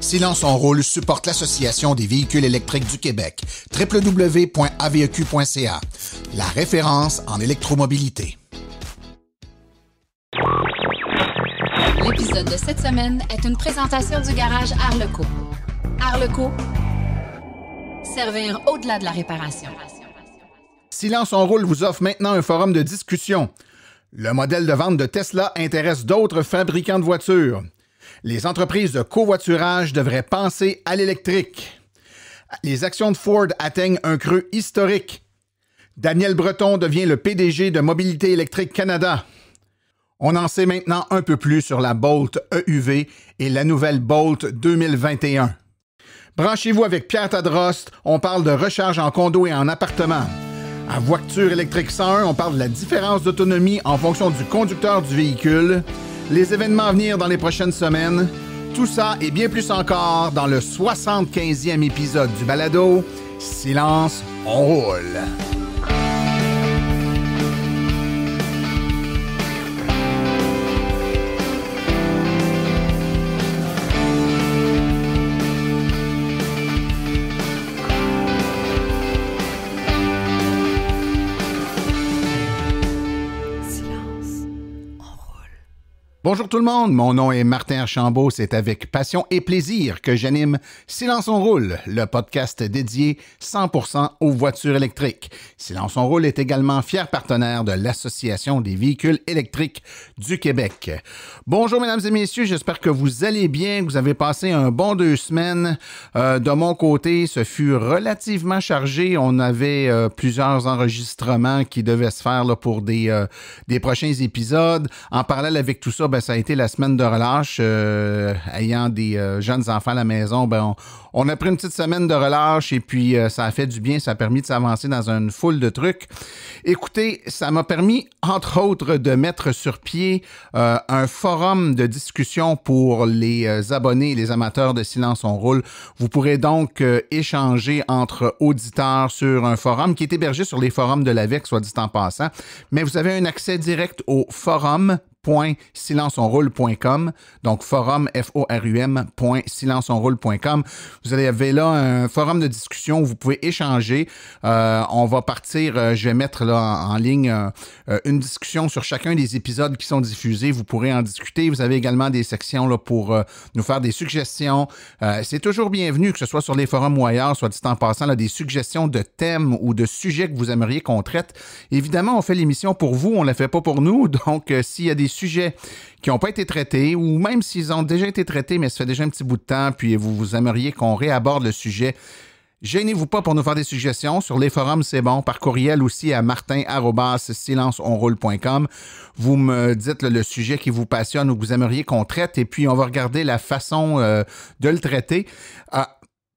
Silence on roule supporte l'Association des véhicules électriques du Québec, www.aveq.ca, la référence en électromobilité. L'épisode de cette semaine est une présentation du garage Arleco. Arleco, servir au-delà de la réparation. Silence on roule vous offre maintenant un forum de discussion. Le modèle de vente de Tesla intéresse d'autres fabricants de voitures. Les entreprises de covoiturage devraient penser à l'électrique. Les actions de Ford atteignent un creux historique. Daniel Breton devient le PDG de Mobilité électrique Canada. On en sait maintenant un peu plus sur la Bolt EUV et la nouvelle Bolt 2021. Branchez-vous avec Pierre Tadros, on parle de recharge en condo et en appartement. À Voiture électrique 101, on parle de la différence d'autonomie en fonction du conducteur du véhicule, les événements à venir dans les prochaines semaines, tout ça et bien plus encore dans le 75e épisode du balado Silence, on roule. Bonjour tout le monde, mon nom est Martin Archambault, c'est avec passion et plaisir que j'anime Silence on roule, le podcast dédié 100% aux voitures électriques. Silence on roule est également fier partenaire de l'Association des véhicules électriques du Québec. Bonjour mesdames et messieurs, j'espère que vous allez bien, que vous avez passé un bon 2 semaines. De mon côté, ce fut relativement chargé, on avait plusieurs enregistrements qui devaient se faire là, pour des prochains épisodes. En parallèle avec tout ça, ça a été la semaine de relâche. Ayant des jeunes enfants à la maison, on a pris une petite semaine de relâche et puis ça a fait du bien, ça a permis de s'avancer dans une foule de trucs. Écoutez, ça m'a permis, entre autres, de mettre sur pied un forum de discussion pour les abonnés et les amateurs de Silence on roule. Vous pourrez donc échanger entre auditeurs sur un forum qui est hébergé sur les forums de l'AVEQ, soit dit en passant, mais vous avez un accès direct au forum.silenceonroule.com, donc forum, forum.silenceonroule.com. Vous avez là un forum de discussion où vous pouvez échanger. On va partir, je vais mettre là en ligne une discussion sur chacun des épisodes qui sont diffusés. Vous pourrez en discuter. Vous avez également des sections là, pour nous faire des suggestions. C'est toujours bienvenu, que ce soit sur les forums ou ailleurs, soit dit en passant, là, des suggestions de thèmes ou de sujets que vous aimeriez qu'on traite. Évidemment, on fait l'émission pour vous, on ne la fait pas pour nous. Donc, s'il y a des sujets qui n'ont pas été traités, ou même s'ils ont déjà été traités, mais ça fait déjà un petit bout de temps, puis vous aimeriez qu'on réaborde le sujet, gênez-vous pas pour nous faire des suggestions. Sur les forums, c'est bon. Par courriel aussi à martin@silenceonroule.com. Vous me dites le sujet qui vous passionne ou que vous aimeriez qu'on traite, et puis on va regarder la façon de le traiter.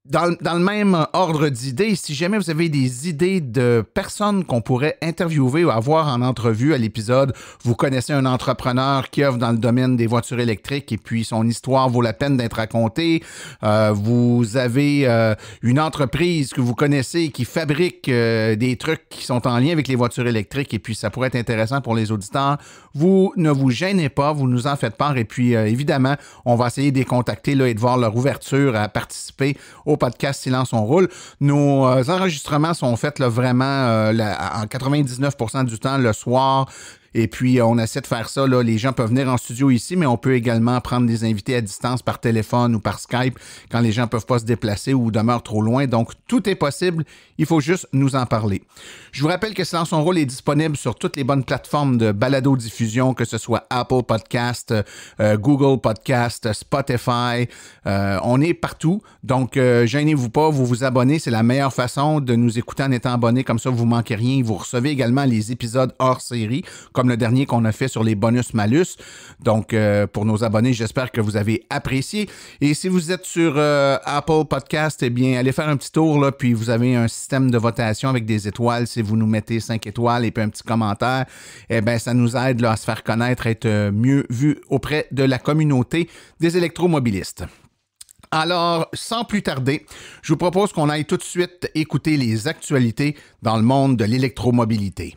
Dans le même ordre d'idées, si jamais vous avez des idées de personnes qu'on pourrait interviewer ou avoir en entrevue à l'épisode, vous connaissez un entrepreneur qui œuvre dans le domaine des voitures électriques et puis son histoire vaut la peine d'être racontée, vous avez une entreprise que vous connaissez qui fabrique des trucs qui sont en lien avec les voitures électriques et puis ça pourrait être intéressant pour les auditeurs, vous ne vous gênez pas, vous nous en faites part et puis évidemment, on va essayer de les contacter là, et de voir leur ouverture à participer au podcast Silence on roule. Nos enregistrements sont faits là, vraiment en 99% du temps le soir. Et puis, on essaie de faire ça. Là. Les gens peuvent venir en studio ici, mais on peut également prendre des invités à distance par téléphone ou par Skype quand les gens ne peuvent pas se déplacer ou demeurent trop loin. Donc, tout est possible. Il faut juste nous en parler. Je vous rappelle que Silence on roule est disponible sur toutes les bonnes plateformes de balado-diffusion, que ce soit Apple Podcast, Google Podcast, Spotify. On est partout. Donc, gênez-vous pas, vous vous abonnez. C'est la meilleure façon de nous écouter en étant abonné. Comme ça, vous ne manquez rien. Vous recevez également les épisodes hors série, comme le dernier qu'on a fait sur les bonus-malus. Donc, pour nos abonnés, j'espère que vous avez apprécié. Et si vous êtes sur Apple Podcast, eh bien, allez faire un petit tour, là, puis vous avez un système de votation avec des étoiles. Si vous nous mettez 5 étoiles et puis un petit commentaire, eh bien, ça nous aide là, à se faire connaître, à être mieux vu auprès de la communauté des électromobilistes. Alors, sans plus tarder, je vous propose qu'on aille tout de suite écouter les actualités dans le monde de l'électromobilité.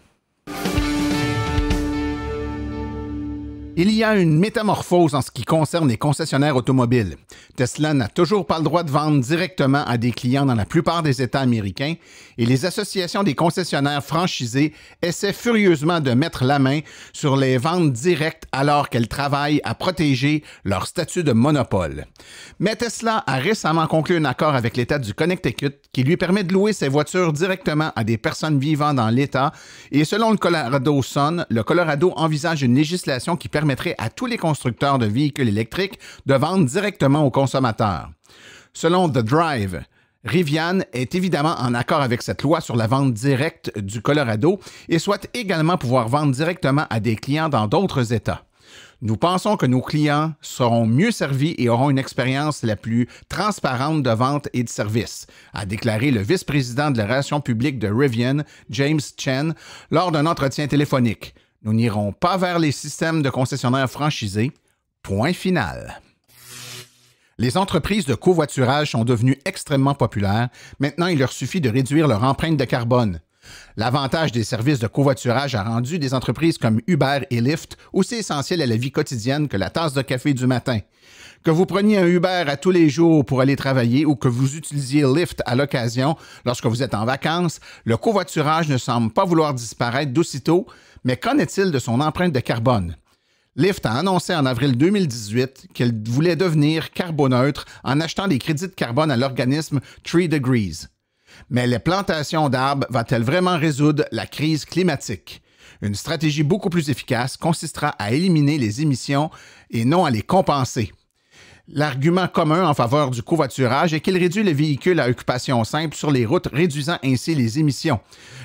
Il y a une métamorphose en ce qui concerne les concessionnaires automobiles. Tesla n'a toujours pas le droit de vendre directement à des clients dans la plupart des États américains et les associations des concessionnaires franchisés essaient furieusement de mettre la main sur les ventes directes alors qu'elles travaillent à protéger leur statut de monopole. Mais Tesla a récemment conclu un accord avec l'État du Connecticut qui lui permet de louer ses voitures directement à des personnes vivant dans l'État et selon le Colorado Sun, le Colorado envisage une législation qui permettrait à tous les constructeurs de véhicules électriques de vendre directement aux consommateurs. Selon The Drive, Rivian est évidemment en accord avec cette loi sur la vente directe du Colorado et souhaite également pouvoir vendre directement à des clients dans d'autres États. Nous pensons que nos clients seront mieux servis et auront une expérience la plus transparente de vente et de service, a déclaré le vice-président de la relation publique de Rivian, James Chen, lors d'un entretien téléphonique. Nous n'irons pas vers les systèmes de concessionnaires franchisés. Point final. Les entreprises de covoiturage sont devenues extrêmement populaires. Maintenant, il leur suffit de réduire leur empreinte de carbone. L'avantage des services de covoiturage a rendu des entreprises comme Uber et Lyft aussi essentielles à la vie quotidienne que la tasse de café du matin. Que vous preniez un Uber à tous les jours pour aller travailler ou que vous utilisiez Lyft à l'occasion lorsque vous êtes en vacances, le covoiturage ne semble pas vouloir disparaître d'aussitôt, mais qu'en est-il de son empreinte de carbone? Lyft a annoncé en avril 2018 qu'elle voulait devenir carboneutre en achetant des crédits de carbone à l'organisme 3 Degrees. Mais les plantations d'arbres va-t-elle vraiment résoudre la crise climatique? Une stratégie beaucoup plus efficace consistera à éliminer les émissions et non à les compenser. L'argument commun en faveur du covoiturage est qu'il réduit les véhicules à occupation simple sur les routes, réduisant ainsi les émissions.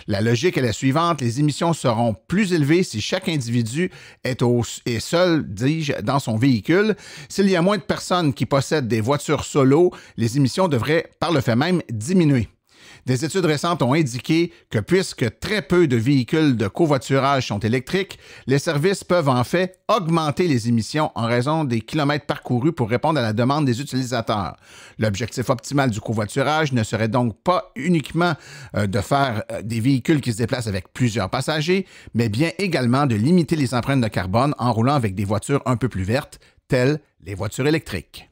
La logique est la suivante, les émissions seront plus élevées si chaque individu est seul, dis-je, dans son véhicule. S'il y a moins de personnes qui possèdent des voitures solo, les émissions devraient, par le fait même, diminuer. Des études récentes ont indiqué que puisque très peu de véhicules de covoiturage sont électriques, les services peuvent en fait augmenter les émissions en raison des kilomètres parcourus pour répondre à la demande des utilisateurs. L'objectif optimal du covoiturage ne serait donc pas uniquement de faire des véhicules qui se déplacent avec plusieurs passagers, mais bien également de limiter les empreintes de carbone en roulant avec des voitures un peu plus vertes, telles les voitures électriques.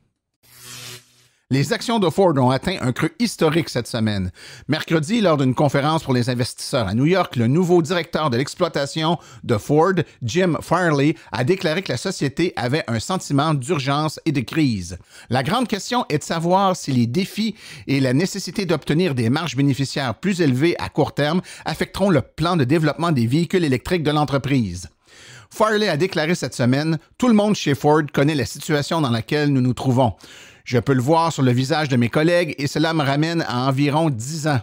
Les actions de Ford ont atteint un creux historique cette semaine. Mercredi, lors d'une conférence pour les investisseurs à New York, le nouveau directeur de l'exploitation de Ford, Jim Farley, a déclaré que la société avait un sentiment d'urgence et de crise. La grande question est de savoir si les défis et la nécessité d'obtenir des marges bénéficiaires plus élevées à court terme affecteront le plan de développement des véhicules électriques de l'entreprise. Farley a déclaré cette semaine « Tout le monde chez Ford connaît la situation dans laquelle nous nous trouvons. Je peux le voir sur le visage de mes collègues et cela me ramène à environ 10 ans.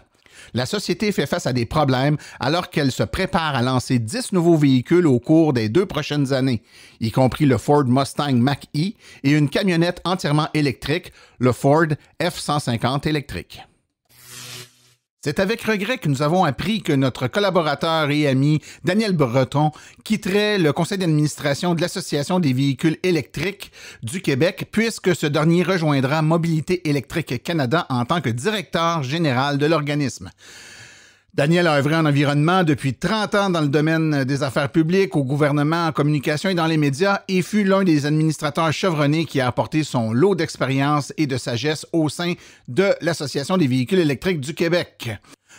La société fait face à des problèmes alors qu'elle se prépare à lancer 10 nouveaux véhicules au cours des 2 prochaines années, y compris le Ford Mustang Mach-E et une camionnette entièrement électrique, le Ford F-150 électrique. C'est avec regret que nous avons appris que notre collaborateur et ami Daniel Breton quitterait le conseil d'administration de l'Association des véhicules électriques du Québec puisque ce dernier rejoindra Mobilité électrique Canada en tant que directeur général de l'organisme. Daniel a œuvré en environnement depuis 30 ans dans le domaine des affaires publiques, au gouvernement, en communication et dans les médias et fut l'un des administrateurs chevronnés qui a apporté son lot d'expérience et de sagesse au sein de l'Association des véhicules électriques du Québec.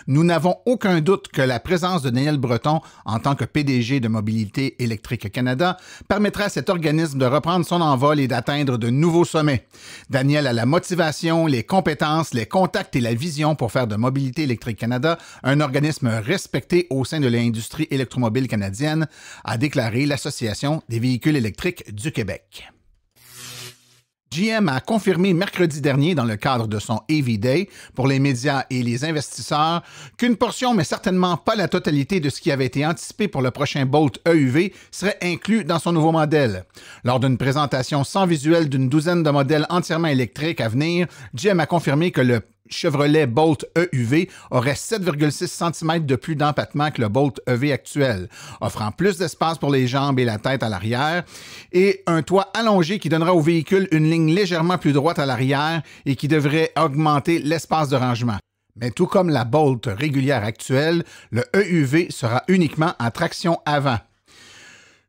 Nous n'avons aucun doute que la présence de Daniel Breton en tant que PDG de Mobilité électrique Canada permettra à cet organisme de reprendre son envol et d'atteindre de nouveaux sommets. Daniel a la motivation, les compétences, les contacts et la vision pour faire de Mobilité électrique Canada un organisme respecté au sein de l'industrie électromobile canadienne, a déclaré l'Association des véhicules électriques du Québec. GM a confirmé mercredi dernier dans le cadre de son AV Day pour les médias et les investisseurs qu'une portion, mais certainement pas la totalité de ce qui avait été anticipé pour le prochain Bolt EUV serait inclus dans son nouveau modèle. Lors d'une présentation sans visuel d'une douzaine de modèles entièrement électriques à venir, GM a confirmé que le Chevrolet Bolt EUV aurait 7,6 cm de plus d'empattement que le Bolt EV actuel, offrant plus d'espace pour les jambes et la tête à l'arrière, et un toit allongé qui donnera au véhicule une ligne légèrement plus droite à l'arrière et qui devrait augmenter l'espace de rangement. Mais tout comme la Bolt régulière actuelle, le EUV sera uniquement en traction avant.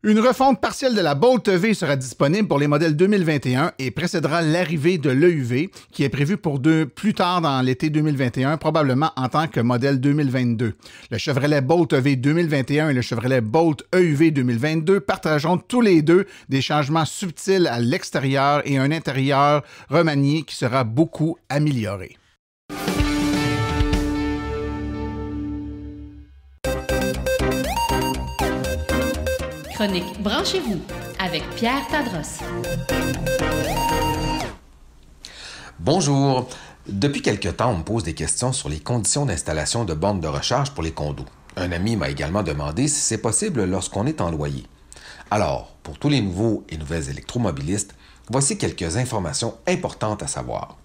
Une refonte partielle de la Bolt EV sera disponible pour les modèles 2021 et précédera l'arrivée de l'EUV, qui est prévue pour plus tard dans l'été 2021, probablement en tant que modèle 2022. Le Chevrolet Bolt EV 2021 et le Chevrolet Bolt EUV 2022 partageront tous les deux des changements subtils à l'extérieur et un intérieur remanié qui sera beaucoup amélioré. Chronique Branchez-vous avec Pierre Tadros. Bonjour. Depuis quelque temps, on me pose des questions sur les conditions d'installation de bornes de recharge pour les condos. Un ami m'a également demandé si c'est possible lorsqu'on est en loyer. Alors, pour tous les nouveaux et nouvelles électromobilistes, voici quelques informations importantes à savoir.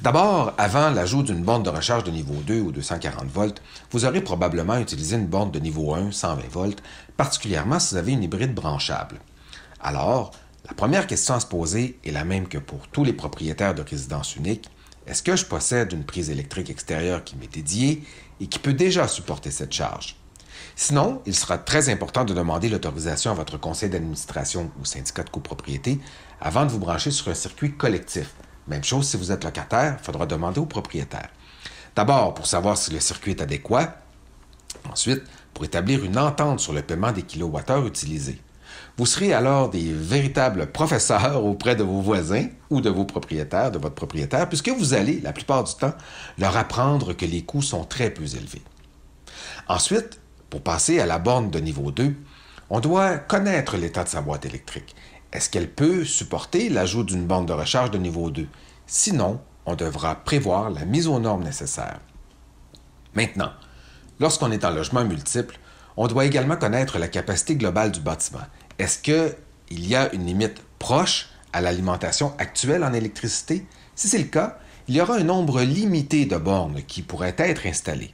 D'abord, avant l'ajout d'une borne de recharge de niveau 2 ou 240 volts, vous aurez probablement utilisé une borne de niveau 1, 120 volts, particulièrement si vous avez une hybride branchable. Alors, la première question à se poser est la même que pour tous les propriétaires de résidence unique. Est-ce que je possède une prise électrique extérieure qui m'est dédiée et qui peut déjà supporter cette charge? Sinon, il sera très important de demander l'autorisation à votre conseil d'administration ou syndicat de copropriété avant de vous brancher sur un circuit collectif. Même chose si vous êtes locataire, il faudra demander au propriétaire. D'abord, pour savoir si le circuit est adéquat. Ensuite, pour établir une entente sur le paiement des kilowattheures utilisés. Vous serez alors des véritables professeurs auprès de vos voisins ou de vos propriétaires, de votre propriétaire, puisque vous allez, la plupart du temps, leur apprendre que les coûts sont très peu élevés. Ensuite, pour passer à la borne de niveau 2, on doit connaître l'état de sa boîte électrique. Est-ce qu'elle peut supporter l'ajout d'une borne de recharge de niveau 2? Sinon, on devra prévoir la mise aux normes nécessaires. Maintenant, lorsqu'on est en logement multiple, on doit également connaître la capacité globale du bâtiment. Est-ce qu'il y a une limite proche à l'alimentation actuelle en électricité? Si c'est le cas, il y aura un nombre limité de bornes qui pourraient être installées.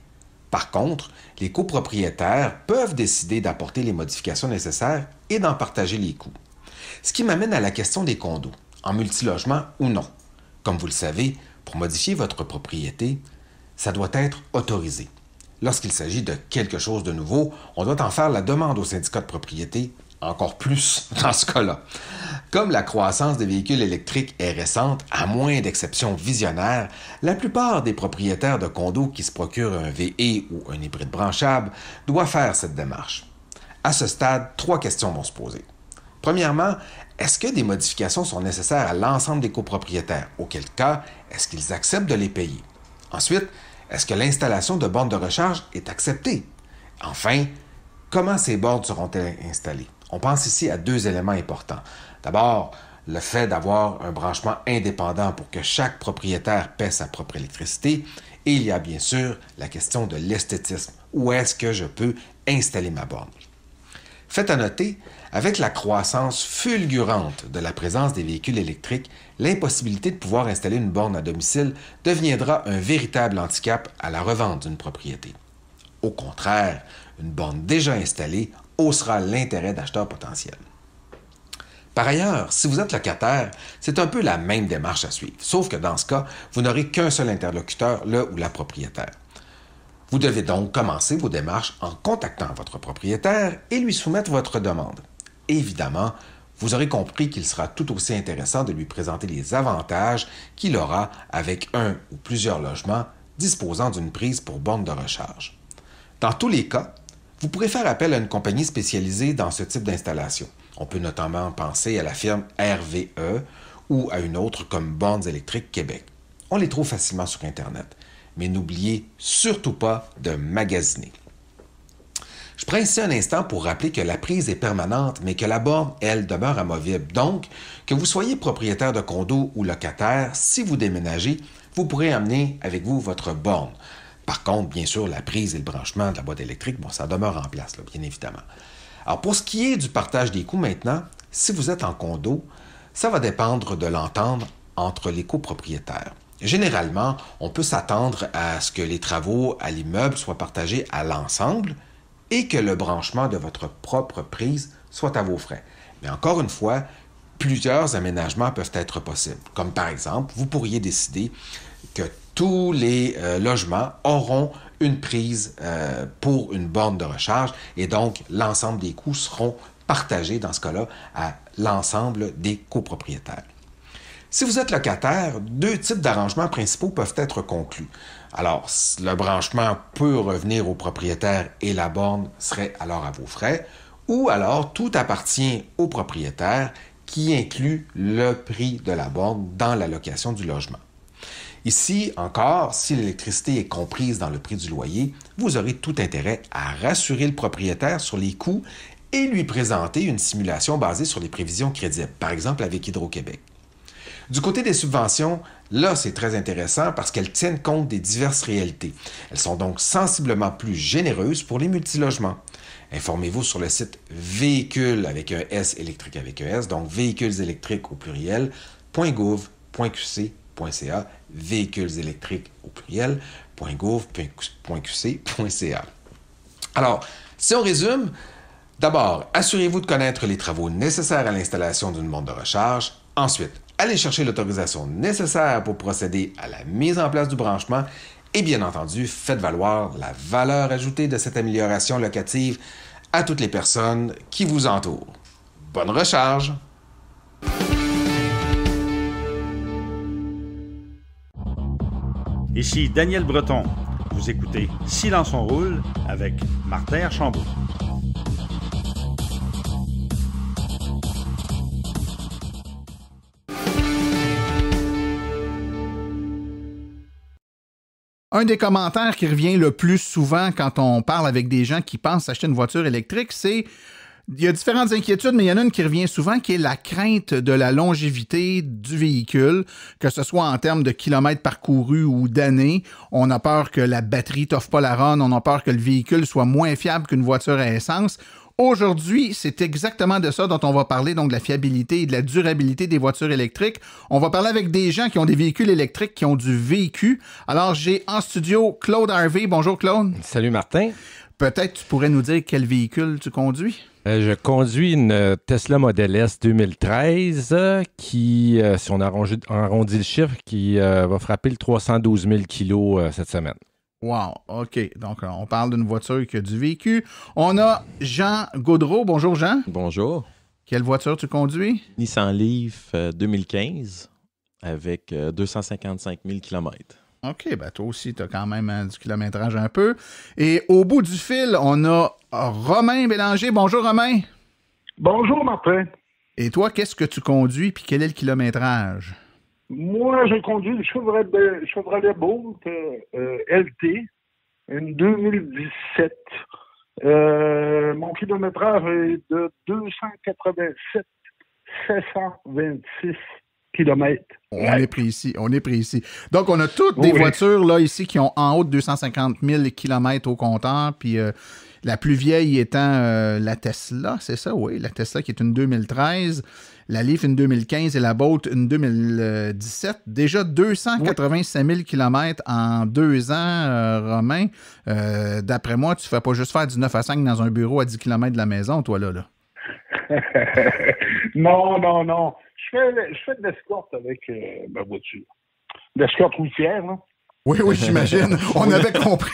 Par contre, les copropriétaires peuvent décider d'apporter les modifications nécessaires et d'en partager les coûts. Ce qui m'amène à la question des condos, en multilogement ou non. Comme vous le savez, pour modifier votre propriété, ça doit être autorisé. Lorsqu'il s'agit de quelque chose de nouveau, on doit en faire la demande au syndicat de propriété, encore plus dans ce cas-là. Comme la croissance des véhicules électriques est récente, à moins d'exceptions visionnaires, la plupart des propriétaires de condos qui se procurent un VE ou un hybride branchable doivent faire cette démarche. À ce stade, 3 questions vont se poser. Premièrement, est-ce que des modifications sont nécessaires à l'ensemble des copropriétaires? Auquel cas, est-ce qu'ils acceptent de les payer? Ensuite, est-ce que l'installation de bornes de recharge est acceptée? Enfin, comment ces bornes seront-elles installées? On pense ici à 2 éléments importants. D'abord, le fait d'avoir un branchement indépendant pour que chaque propriétaire paie sa propre électricité. Et il y a bien sûr la question de l'esthétisme. Où est-ce que je peux installer ma borne? Fait à noter, avec la croissance fulgurante de la présence des véhicules électriques, l'impossibilité de pouvoir installer une borne à domicile deviendra un véritable handicap à la revente d'une propriété. Au contraire, une borne déjà installée haussera l'intérêt d'acheteurs potentiels. Par ailleurs, si vous êtes locataire, c'est un peu la même démarche à suivre, sauf que dans ce cas, vous n'aurez qu'un seul interlocuteur, le ou la propriétaire. Vous devez donc commencer vos démarches en contactant votre propriétaire et lui soumettre votre demande. Évidemment, vous aurez compris qu'il sera tout aussi intéressant de lui présenter les avantages qu'il aura avec un ou plusieurs logements disposant d'une prise pour borne de recharge. Dans tous les cas, vous pourrez faire appel à une compagnie spécialisée dans ce type d'installation. On peut notamment penser à la firme RVE ou à une autre comme Bornes électriques Québec. On les trouve facilement sur Internet. Mais n'oubliez surtout pas de magasiner. Je prends ici un instant pour rappeler que la prise est permanente, mais que la borne, elle, demeure amovible. Donc, que vous soyez propriétaire de condo ou locataire, si vous déménagez, vous pourrez amener avec vous votre borne. Par contre, bien sûr, la prise et le branchement de la boîte électrique, bon, ça demeure en place, là, bien évidemment. Alors, pour ce qui est du partage des coûts maintenant, si vous êtes en condo, ça va dépendre de l'entente entre les copropriétaires. Généralement, on peut s'attendre à ce que les travaux à l'immeuble soient partagés à l'ensemble et que le branchement de votre propre prise soit à vos frais. Mais encore une fois, plusieurs aménagements peuvent être possibles. Comme par exemple, vous pourriez décider que tous les logements auront une prise pour une borne de recharge et donc l'ensemble des coûts seront partagé dans ce cas-là à l'ensemble des copropriétaires. Si vous êtes locataire, 2 types d'arrangements principaux peuvent être conclus. Alors, le branchement peut revenir au propriétaire et la borne serait alors à vos frais, ou alors tout appartient au propriétaire qui inclut le prix de la borne dans la location du logement. Ici, encore, si l'électricité est comprise dans le prix du loyer, vous aurez tout intérêt à rassurer le propriétaire sur les coûts et lui présenter une simulation basée sur les prévisions crédibles, par exemple avec Hydro-Québec. Du côté des subventions, là, c'est très intéressant parce qu'elles tiennent compte des diverses réalités. Elles sont donc sensiblement plus généreuses pour les multilogements. Informez-vous sur le site véhicules avec un S électrique avec un S, donc véhicules électriques au pluriel, .gouv.qc.ca, véhicules électriques au pluriel, .gouv.qc.ca. Alors, si on résume, d'abord, assurez-vous de connaître les travaux nécessaires à l'installation d'une borne de recharge. Ensuite, allez chercher l'autorisation nécessaire pour procéder à la mise en place du branchement. Et bien entendu, faites valoir la valeur ajoutée de cette amélioration locative à toutes les personnes qui vous entourent. Bonne recharge! Ici Daniel Breton. Vous écoutez Silence on roule avec Martin Archambault. Un des commentaires qui revient le plus souvent quand on parle avec des gens qui pensent acheter une voiture électrique, c'est il y a différentes inquiétudes, mais il y en a une qui revient souvent, qui est la crainte de la longévité du véhicule, que ce soit en termes de kilomètres parcourus ou d'années. On a peur que la batterie t'offre pas la run, on a peur que le véhicule soit moins fiable qu'une voiture à essence. Aujourd'hui, c'est exactement de ça dont on va parler, donc de la fiabilité et de la durabilité des voitures électriques. On va parler avec des gens qui ont des véhicules électriques, qui ont du vécu. Alors, j'ai en studio Claude Harvey. Bonjour, Claude. Salut, Martin. Peut-être tu pourrais nous dire quel véhicule tu conduis? Je conduis une Tesla Model S 2013 qui, si on arrondit le chiffre, qui va frapper le 312 000 kilos cette semaine. Wow, OK. Donc, on parle d'une voiture qui a du vécu. On a Jean Gaudreau. Bonjour, Jean. Bonjour. Quelle voiture tu conduis? Nissan Leaf 2015 avec 255 000 km. OK, ben toi aussi, tu as quand même du kilométrage un peu. Et au bout du fil, on a Romain Bélanger. Bonjour, Romain. Bonjour, Martin. Et toi, qu'est-ce que tu conduis puis quel est le kilométrage? Moi, j'ai conduit une Chevrolet Bolt LT, une 2017. Mon kilométrage est de 287 726 km. On est précis. Donc, on a toutes des voitures là ici qui ont en haut de 250 000 km au compteur, puis la plus vieille étant la Tesla, c'est ça? Oui, la Tesla qui est une 2013, la Leaf une 2015 et la Bolt une 2017. Déjà 285 000 km en 2 ans, Romain. D'après moi, tu ne fais pas juste faire du 9 à 5 dans un bureau à 10 km de la maison, toi, là. Non. Je fais de l'escorte avec ma voiture. L'escorte routière, là. Oui, j'imagine. On avait compris.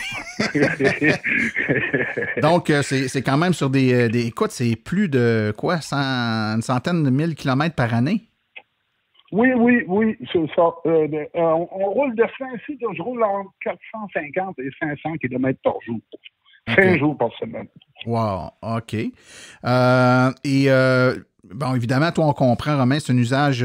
Donc, c'est quand même sur des écoutes, c'est plus de quoi? Une centaine de mille kilomètres par année? Oui, c'est ça. On roule de frein ici, je roule entre 450 et 500 km par jour. 5 jours par semaine. Wow, OK. Bon, évidemment, toi, on comprend, Romain, c'est un usage,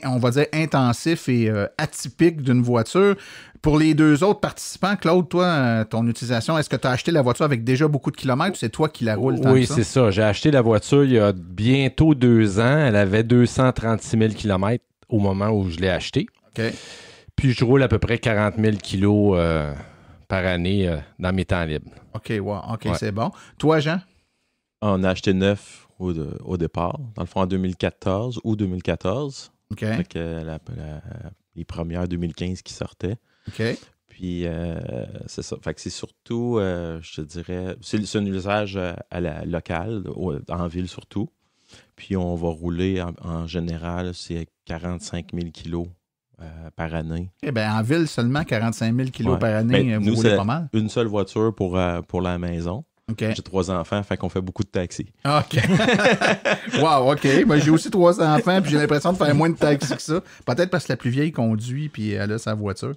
on va dire, intensif et atypique d'une voiture. Pour les 2 autres participants, Claude, toi, ton utilisation, est-ce que tu as acheté la voiture avec déjà beaucoup de kilomètres ou c'est toi qui la roules tant que ça? Oui, c'est ça. J'ai acheté la voiture il y a bientôt 2 ans. Elle avait 236 000 km au moment où je l'ai achetée. OK. Puis je roule à peu près 40 000 kilos par année dans mes temps libres. OK, wow. OK, ouais. C'est bon. Toi, Jean? On a acheté 9 au départ, dans le fond en 2014 ou 2014. OK. Avec les premières 2015 qui sortaient. OK. Puis, c'est ça. Fait que c'est surtout, je te dirais, c'est un usage à la locale, en ville surtout. Puis, on va rouler en général, c'est 45 000 kilos par année. Eh bien, en ville, seulement 45 000 kilos par année, vous roulez pas mal. Une seule voiture pour la maison. Okay. J'ai 3 enfants, fait qu'on fait beaucoup de taxis. OK. Wow, OK. Moi, j'ai aussi 3 enfants, puis j'ai l'impression de faire moins de taxis que ça. Peut-être parce que la plus vieille conduit, puis elle a sa voiture.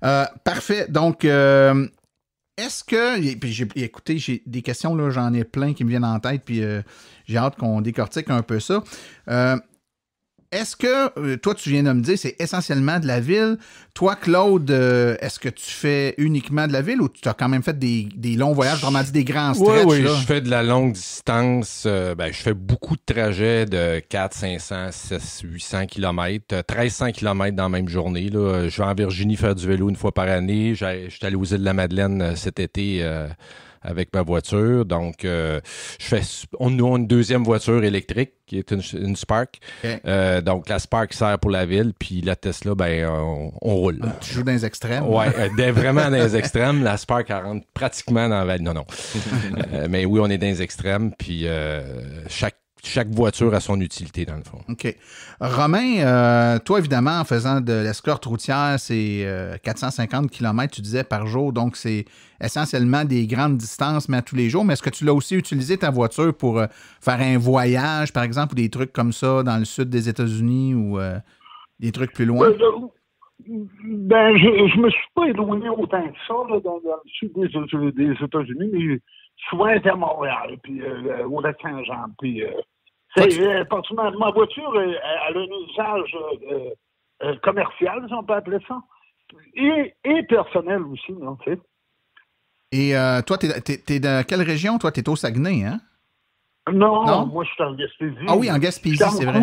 Parfait. Donc, est-ce que... Puis écoutez, j'ai des questions, là, j'en ai plein qui me viennent en tête, puis j'ai hâte qu'on décortique un peu ça. Est-ce que, toi, tu viens de me dire, c'est essentiellement de la ville. Toi, Claude, est-ce que tu fais uniquement de la ville ou tu as quand même fait des longs voyages, vraiment dit des grands stretches? Oui, là? je fais de la longue distance. Je fais beaucoup de trajets de 400, 500, 600, 800 km, 1300 km dans la même journée. Là. Je vais en Virginie faire du vélo une fois par année. Je suis allé aux îles de la Madeleine cet été avec ma voiture. Donc, nous, une deuxième voiture électrique qui est une Spark. Okay. Donc, la Spark sert pour la ville, puis la Tesla, on roule. Tu joues dans les extrêmes? Oui, vraiment dans les extrêmes. La Spark, elle rentre pratiquement dans la vallée. Non. Mais oui, on est dans les extrêmes, puis chaque voiture a son utilité, dans le fond. OK. Romain, toi, évidemment, en faisant de l'escorte routière, c'est 450 km, tu disais, par jour. Donc, c'est essentiellement des grandes distances, mais à tous les jours. Mais est-ce que tu l'as aussi utilisé, ta voiture, pour faire un voyage, par exemple, ou des trucs comme ça dans le sud des États-Unis ou des trucs plus loin? Je me suis pas éloigné autant que ça là, dans le sud des États-Unis, mais souvent à Montréal, puis au Lac-Saint-Jean, puis... ma voiture, elle a un usage commercial, si on peut appeler ça, et personnel aussi, non, tu sais. Et toi, t'es de quelle région? Toi, t'es au Saguenay, hein? Non, moi, je suis en Gaspésie. Ah oui, en Gaspésie, c'est vrai.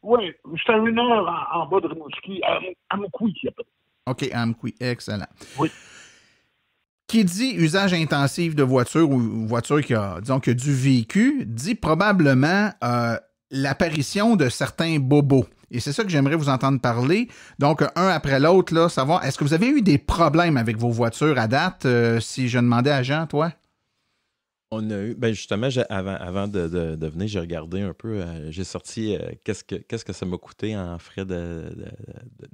Oui, je suis à 1 heure en bas de Rimouski, à Amkoui, il y a pas. OK, Amkoui, excellent. Oui. Qui dit usage intensif de voiture ou voiture qui a du vécu, dit probablement l'apparition de certains bobos. Et c'est ça que j'aimerais vous entendre parler. Donc, un après l'autre, là, savoir, est-ce que vous avez eu des problèmes avec vos voitures à date? Si je demandais à Jean, toi? On a eu, justement, avant de venir, j'ai regardé un peu, j'ai sorti qu'est-ce que ça m'a coûté en frais de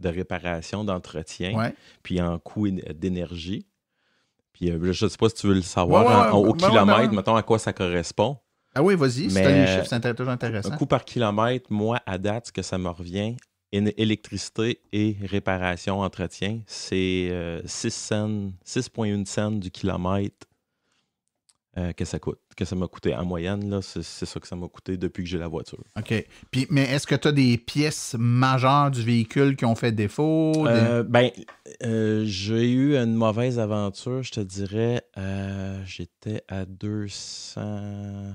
réparation, d'entretien, puis en coût d'énergie. Puis je ne sais pas si tu veux le savoir au kilomètre, mettons à quoi ça correspond. Ah oui, vas-y, c'est les chiffres, c'est toujours intéressant. Un coût par kilomètre, moi, à date, ce que ça me revient, électricité et réparation, entretien, c'est 6,1 cents du kilomètre que ça coûte, que ça m'a coûté. En moyenne, là, c'est ça que ça m'a coûté depuis que j'ai la voiture. OK. Mais est-ce que tu as des pièces majeures du véhicule qui ont fait défaut? J'ai eu une mauvaise aventure, je te dirais. J'étais à 220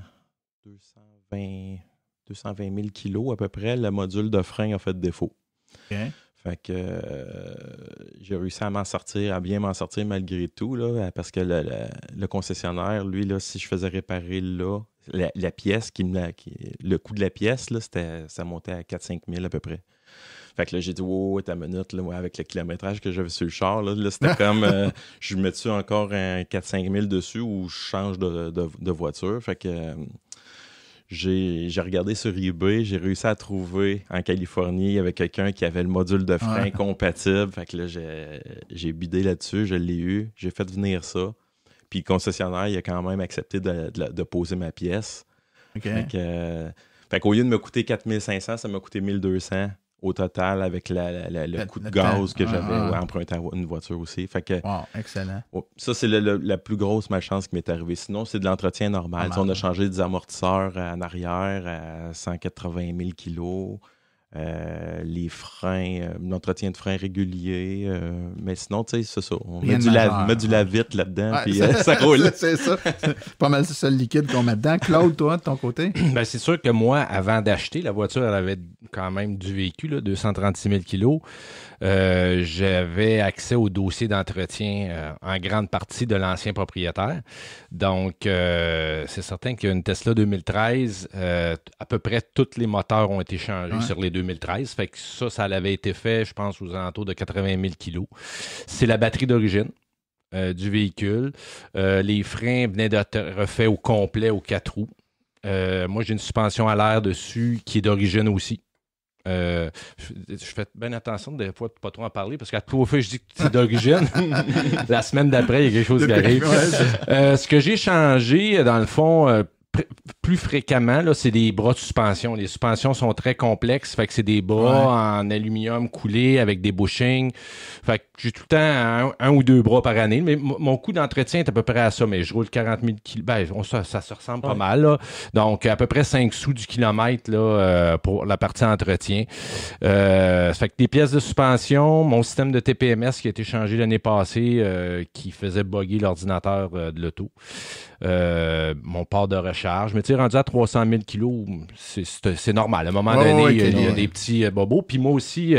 000 kilos à peu près. Le module de frein a fait défaut. OK. Fait que j'ai réussi à bien m'en sortir malgré tout, là, parce que le concessionnaire, lui, là, si je faisais réparer là, la pièce, le coût de la pièce, là, ça montait à 4-5 000 à peu près. Fait que là, j'ai dit, ta minute, là, avec le kilométrage que j'avais sur le char, là c'était comme, je mets-tu encore un 4-5 000 dessus ou je change de voiture. Fait que... J'ai regardé sur eBay, j'ai réussi à trouver en Californie, il y avait quelqu'un qui avait le module de frein compatible. Fait que là, j'ai bidé là-dessus, je l'ai eu, j'ai fait venir ça. Puis le concessionnaire, il a quand même accepté de poser ma pièce. Okay. Fait qu'au lieu de me coûter 4 500, ça m'a coûté 1 200 au total avec le coût de gaz que j'avais emprunté à une voiture aussi. Fait que, excellent. Ça, c'est la plus grosse malchance qui m'est arrivée. Sinon, c'est de l'entretien normal. On a changé des amortisseurs en arrière à 180 000 kilos. Les freins, l'entretien de freins régulier. Mais sinon, tu sais, c'est ça. On met du lave-vite là-dedans, puis ça roule. C'est ça. C'est pas mal le seul liquide qu'on met dedans. Claude, toi, de ton côté? C'est sûr que moi, avant d'acheter, la voiture, elle avait quand même du vécu, là, 236 000 kilos. J'avais accès au dossier d'entretien en grande partie de l'ancien propriétaire. Donc, c'est certain qu'une Tesla 2013, à peu près tous les moteurs ont été changés sur les 2013. Fait que ça l'avait été fait, je pense, aux alentours de 80 000 kilos. C'est la batterie d'origine du véhicule. Les freins venaient d'être refaits au complet aux 4 roues. Moi, j'ai une suspension à l'air dessus qui est d'origine aussi. Je fais bien attention des fois de pas trop en parler parce qu'à tous les fois je dis que c'est d'origine, la semaine d'après, il y a quelque chose qui arrive. Ce que j'ai changé, dans le fond, plus fréquemment, là, c'est des bras de suspension. Les suspensions sont très complexes, fait que c'est des bras en aluminium coulé avec des bushings. Fait que j'ai tout le temps un ou deux bras par année, mais mon coût d'entretien est à peu près à ça, mais je roule 40 000 km. Ben, ça se ressemble pas mal, là. Donc, à peu près 5 sous du kilomètre, là, pour la partie entretien. Fait que des pièces de suspension, mon système de TPMS qui a été changé l'année passée, qui faisait bugger l'ordinateur de l'auto. Mon port de recharge. Mais tu sais, rendu à 300 000 kilos, c'est normal. À un moment donné, il y a des petits bobos. Puis moi aussi,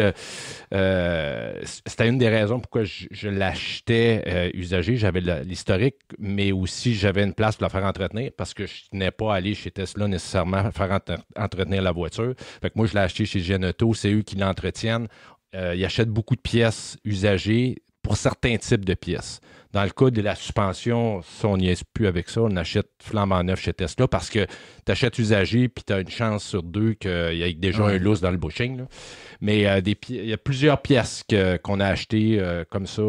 c'était une des raisons pourquoi je l'achetais usagé. J'avais l'historique, mais aussi j'avais une place pour la faire entretenir parce que je tenais pas à aller chez Tesla nécessairement faire entretenir la voiture. Fait que moi, je l'ai acheté chez Genauto. C'est eux qui l'entretiennent. Ils achètent beaucoup de pièces usagées pour certains types de pièces. Dans le cas de la suspension, ça, on n'y est plus avec ça. On achète flambant neuf chez Tesla parce que tu achètes usagé puis tu as une chance sur deux qu'il y ait déjà un lousse dans le bushing. Là. Mais il y a plusieurs pièces qu'on a achetées comme ça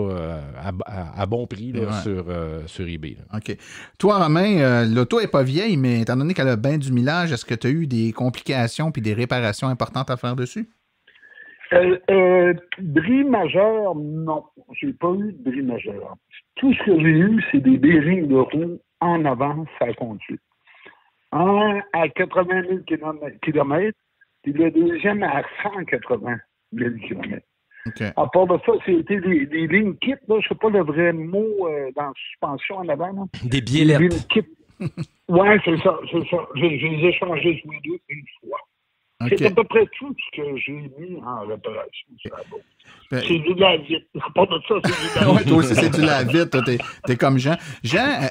à bon prix là, sur eBay. Là. OK. Toi, Romain, l'auto n'est pas vieille, mais étant donné qu'elle a bien du millage, est-ce que tu as eu des complications puis des réparations importantes à faire dessus? Bris majeur, non. J'ai pas eu de bris majeur. Tout ce que j'ai eu, c'est des bearings de roue en avant, ça conduit. Un à 80 000 km, puis le deuxième à 180 000 km. Okay. À part de ça, c'était des lignes kit, là, je sais pas le vrai mot dans suspension en avant. Là. Des biellettes. Des lignes kit. Oui, c'est ça. Je les ai changés tous les deux une fois. Okay. C'est à peu près tout ce que j'ai mis en réparation sur la boîte. C'est du lavite. À part de ça, c'est du lavite. Toi aussi, c'est du lavite. T'es comme Jean. Jean,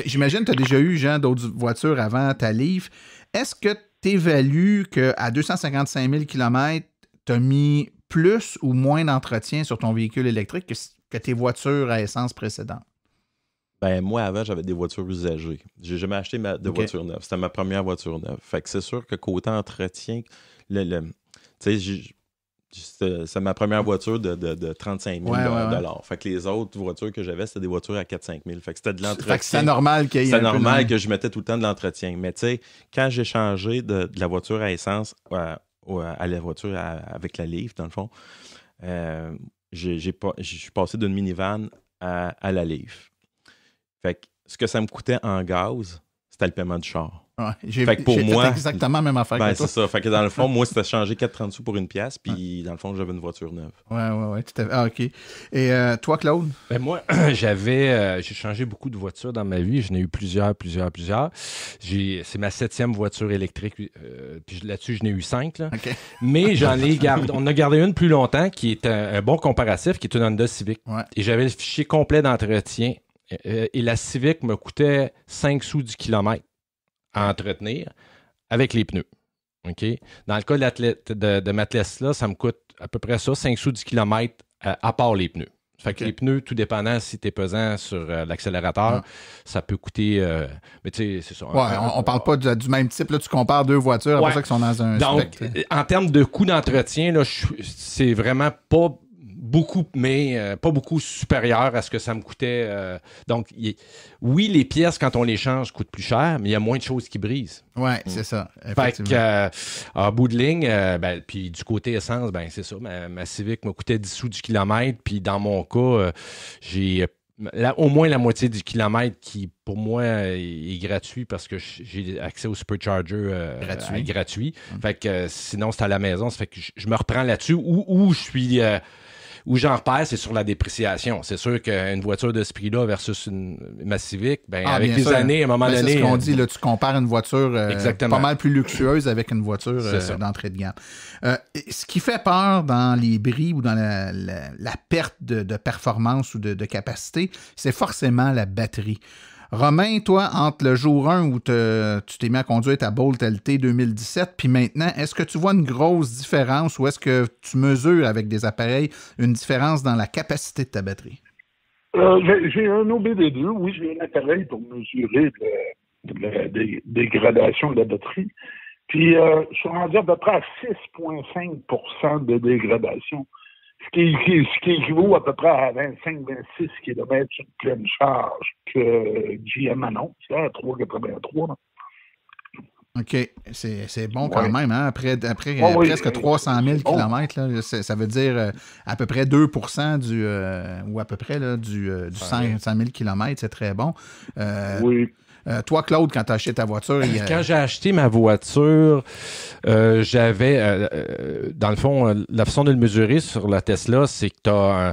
j'imagine que tu as déjà eu, Jean, d'autres voitures avant ta Leaf. Est-ce que tu évalues qu'à 255 000 km, tu as mis plus ou moins d'entretien sur ton véhicule électrique que tes voitures à essence précédentes? Ben, moi, avant, j'avais des voitures usagées. J'ai jamais acheté de voiture neuve. C'était ma première voiture neuve. Fait que c'est sûr que côté entretien, tu sais, c'est ma première voiture de 35 000 $. Fait que les autres voitures que j'avais, c'était des voitures à 4-5 000. Fait que c'était de l'entretien. Fait que c'est normal qu'il y ait C'est normal que je mettais tout le temps de l'entretien. Mais tu sais, quand j'ai changé de la voiture à essence à la voiture avec la Leaf, dans le fond, je suis passé d'une minivan à la Leaf. Fait que ce que ça me coûtait en gaz, c'était le paiement du char. Ouais, fait que pour moi, fait exactement la même affaire que toi. C'est ça. Fait que dans le fond, moi, c'était changer 4,30 sous pour une pièce, puis dans le fond, j'avais une voiture neuve. Ouais, tout à fait. Ah, OK. Et toi, Claude? Ben moi, j'ai changé beaucoup de voitures dans ma vie. J'en ai eu plusieurs. C'est ma 7e voiture électrique. Puis là-dessus, j'en ai eu 5. Là. Okay. Mais on a gardé une plus longtemps qui est un bon comparatif, qui est une Honda Civic. Ouais. Et j'avais le fichier complet d'entretien. Et la Civic me coûtait 5 sous du kilomètre à entretenir avec les pneus. OK? Dans le cas de ma Tesla, ça me coûte à peu près ça, 5 sous du kilomètre à part les pneus. Fait que les pneus, tout dépendant si tu es pesant sur l'accélérateur, ça peut coûter... mais tu sais, c'est ça. Ouais, on parle pas du même type. Là, tu compares deux voitures, après ça, qui sont dans un spectre. Donc, en termes de coût d'entretien, là, c'est vraiment pas... beaucoup, mais pas beaucoup supérieur à ce que ça me coûtait. Donc, oui, les pièces, quand on les change, coûtent plus cher, mais il y a moins de choses qui brisent. Oui, c'est ça. Fait que, en bout de ligne, puis du côté essence, c'est ça. Ma Civic me coûtait 10 sous du kilomètre, puis dans mon cas, j'ai au moins la moitié du kilomètre qui, pour moi, est gratuit parce que j'ai accès au Supercharger gratuit. Fait que sinon, c'est à la maison. Ça fait que je me reprends là-dessus où je suis... où j'en repère, c'est sur la dépréciation. C'est sûr qu'une voiture de ce prix-là versus ma Civic, avec les années, à un moment donné... C'est ce qu'on dit, là, tu compares une voiture pas mal plus luxueuse avec une voiture d'entrée de gamme. Ce qui fait peur dans les bris ou dans la perte de performance ou de capacité, c'est forcément la batterie. Romain, toi, entre le jour 1 où tu t'es mis à conduire ta Bolt LT 2017, puis maintenant, est-ce que tu vois une grosse différence ou est-ce que tu mesures avec des appareils une différence dans la capacité de ta batterie? J'ai un OBD2, oui, j'ai un appareil pour mesurer la dégradation de la batterie. Puis, je suis rendu à peu près à 6,5% de dégradation. Ce qui équivaut à peu près à 25-26 km sur pleine charge que GM annonce, à 3,83. Là. OK. C'est bon quand même. Hein? Après presque 300 000 km, là, ça veut dire à peu près 2% ou à peu près là, du 100 000 km. C'est très bon. Oui. Toi, Claude, quand tu as acheté ta voiture... Quand j'ai acheté ma voiture, j'avais... dans le fond, la façon de le mesurer sur la Tesla, c'est que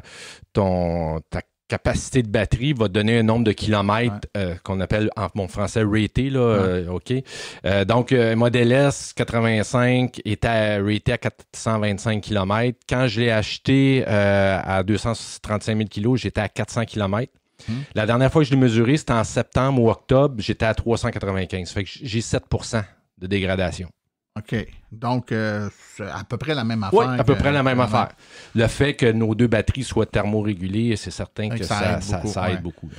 ta capacité de batterie va donner un nombre de kilomètres qu'on appelle en bon français raté, là, OK. Donc, Model S 85 était raté à 425 km. Quand je l'ai acheté à 235 000 kg, j'étais à 400 km. La dernière fois que je l'ai mesuré, c'était en septembre ou octobre, j'étais à 395. Fait que j'ai 7% de dégradation. OK. Donc, c'est à peu près la même affaire. Oui, à peu près la même affaire. Le fait que nos deux batteries soient thermorégulées, c'est certain que ça aide beaucoup. Là.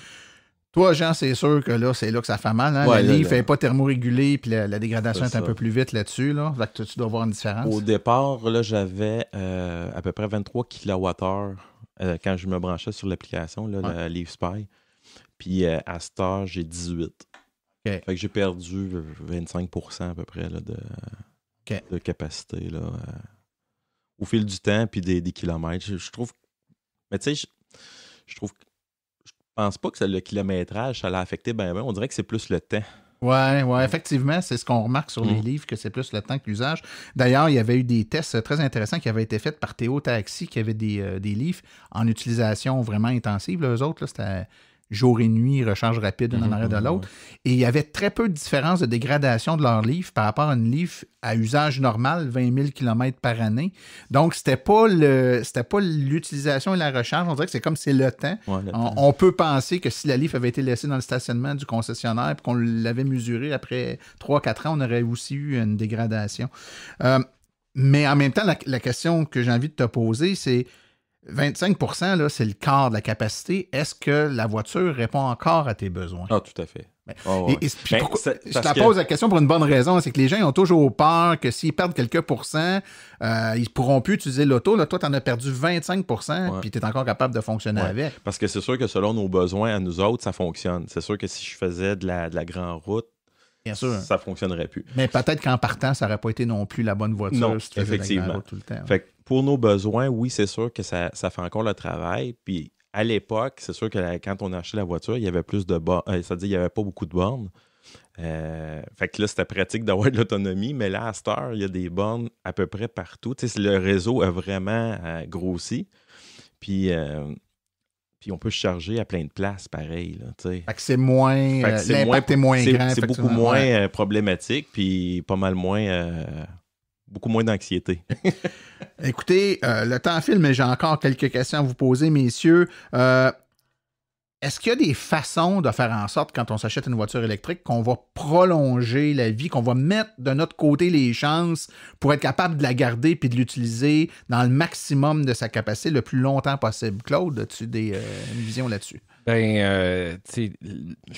Toi, Jean, c'est sûr que là, c'est là que ça fait mal. Hein? Ouais, la Leaf n'est pas thermorégulée, puis la dégradation est un ça. peu plus vite là-dessus. Là. Fait que tu dois voir une différence. Au départ, là, j'avais à peu près 23 kWh quand je me branchais sur l'application, là, la Leaf Spy. Puis à cette heure, j'ai 18. Okay. Fait que j'ai perdu 25% à peu près là, de capacité là, au fil du temps puis des kilomètres. Je trouve... Mais tu sais, je trouve... Je pense pas que le kilométrage, ça l'a affecté bien. On dirait que c'est plus le temps. Oui, effectivement, c'est ce qu'on remarque sur les livres, que c'est plus le temps que l'usage. D'ailleurs, il y avait eu des tests très intéressants qui avaient été faits par Théo Taxi, qui avait des livres en utilisation vraiment intensive. Là, eux autres, là, c'était jour et nuit, recharge rapide d'un en arrière de l'autre. Et il y avait très peu de différence de dégradation de leur livre par rapport à une livre à usage normal, 20 000 km par année. Donc, c'était pas l'utilisation et la recharge. On dirait que c'est comme c'est le temps. Ouais, on peut penser que si la livre avait été laissée dans le stationnement du concessionnaire et qu'on l'avait mesurée après 3-4 ans, on aurait aussi eu une dégradation. Mais en même temps, la question que j'ai envie de te poser, c'est 25%, là, c'est le quart de la capacité. Est-ce que la voiture répond encore à tes besoins? Ah, tout à fait. Je te pose la question pour une bonne raison, c'est que les gens ont toujours peur que s'ils perdent quelques pourcents, ils ne pourront plus utiliser l'auto. Là, toi, tu en as perdu 25%, puis tu es encore capable de fonctionner avec. Parce que c'est sûr que selon nos besoins à nous autres, ça fonctionne. C'est sûr que si je faisais de la grande route, bien sûr, ça ne fonctionnerait plus. Mais peut-être qu'en partant, ça n'aurait pas été non plus la bonne voiture. Non, si tu faisais effectivement. de la grande route tout le temps. Fait que pour nos besoins, oui, c'est sûr que ça fait encore le travail. Puis à l'époque, c'est sûr que quand on a acheté la voiture, il y avait plus de bornes. C'est-à-dire qu'il n'y avait pas beaucoup de bornes. Fait que là, c'était pratique d'avoir de l'autonomie. Mais là, à cette heure, il y a des bornes à peu près partout. Tu sais, le réseau a vraiment grossi. Puis on peut se charger à plein de places, pareil. Là, fait que c'est moins... l'impact est moins grand. C'est beaucoup moins problématique, puis pas mal moins... beaucoup moins d'anxiété. Écoutez, le temps file, mais j'ai encore quelques questions à vous poser, messieurs. Est-ce qu'il y a des façons de faire en sorte, quand on s'achète une voiture électrique, qu'on va prolonger la vie, qu'on va mettre de notre côté les chances pour être capable de la garder puis de l'utiliser dans le maximum de sa capacité le plus longtemps possible? Claude, as-tu une vision là-dessus? Je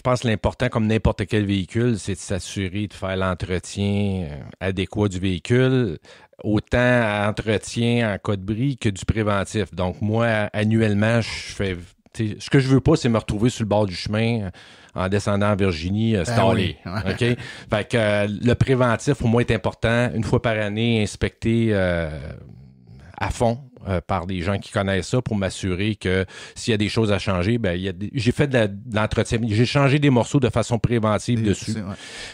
pense que l'important, comme n'importe quel véhicule, c'est de s'assurer de faire l'entretien adéquat du véhicule, autant entretien en cas de bris que du préventif. Donc, moi, annuellement, je fais... ce que je veux pas, c'est me retrouver sur le bord du chemin en descendant en Virginie, stallé. Oui. OK? Fait que le préventif, pour moi, est important. Une fois par année, inspecter à fond par des gens qui connaissent ça pour m'assurer que s'il y a des choses à changer, j'ai fait de l'entretien. J'ai changé des morceaux de façon préventive dessus. Ouais.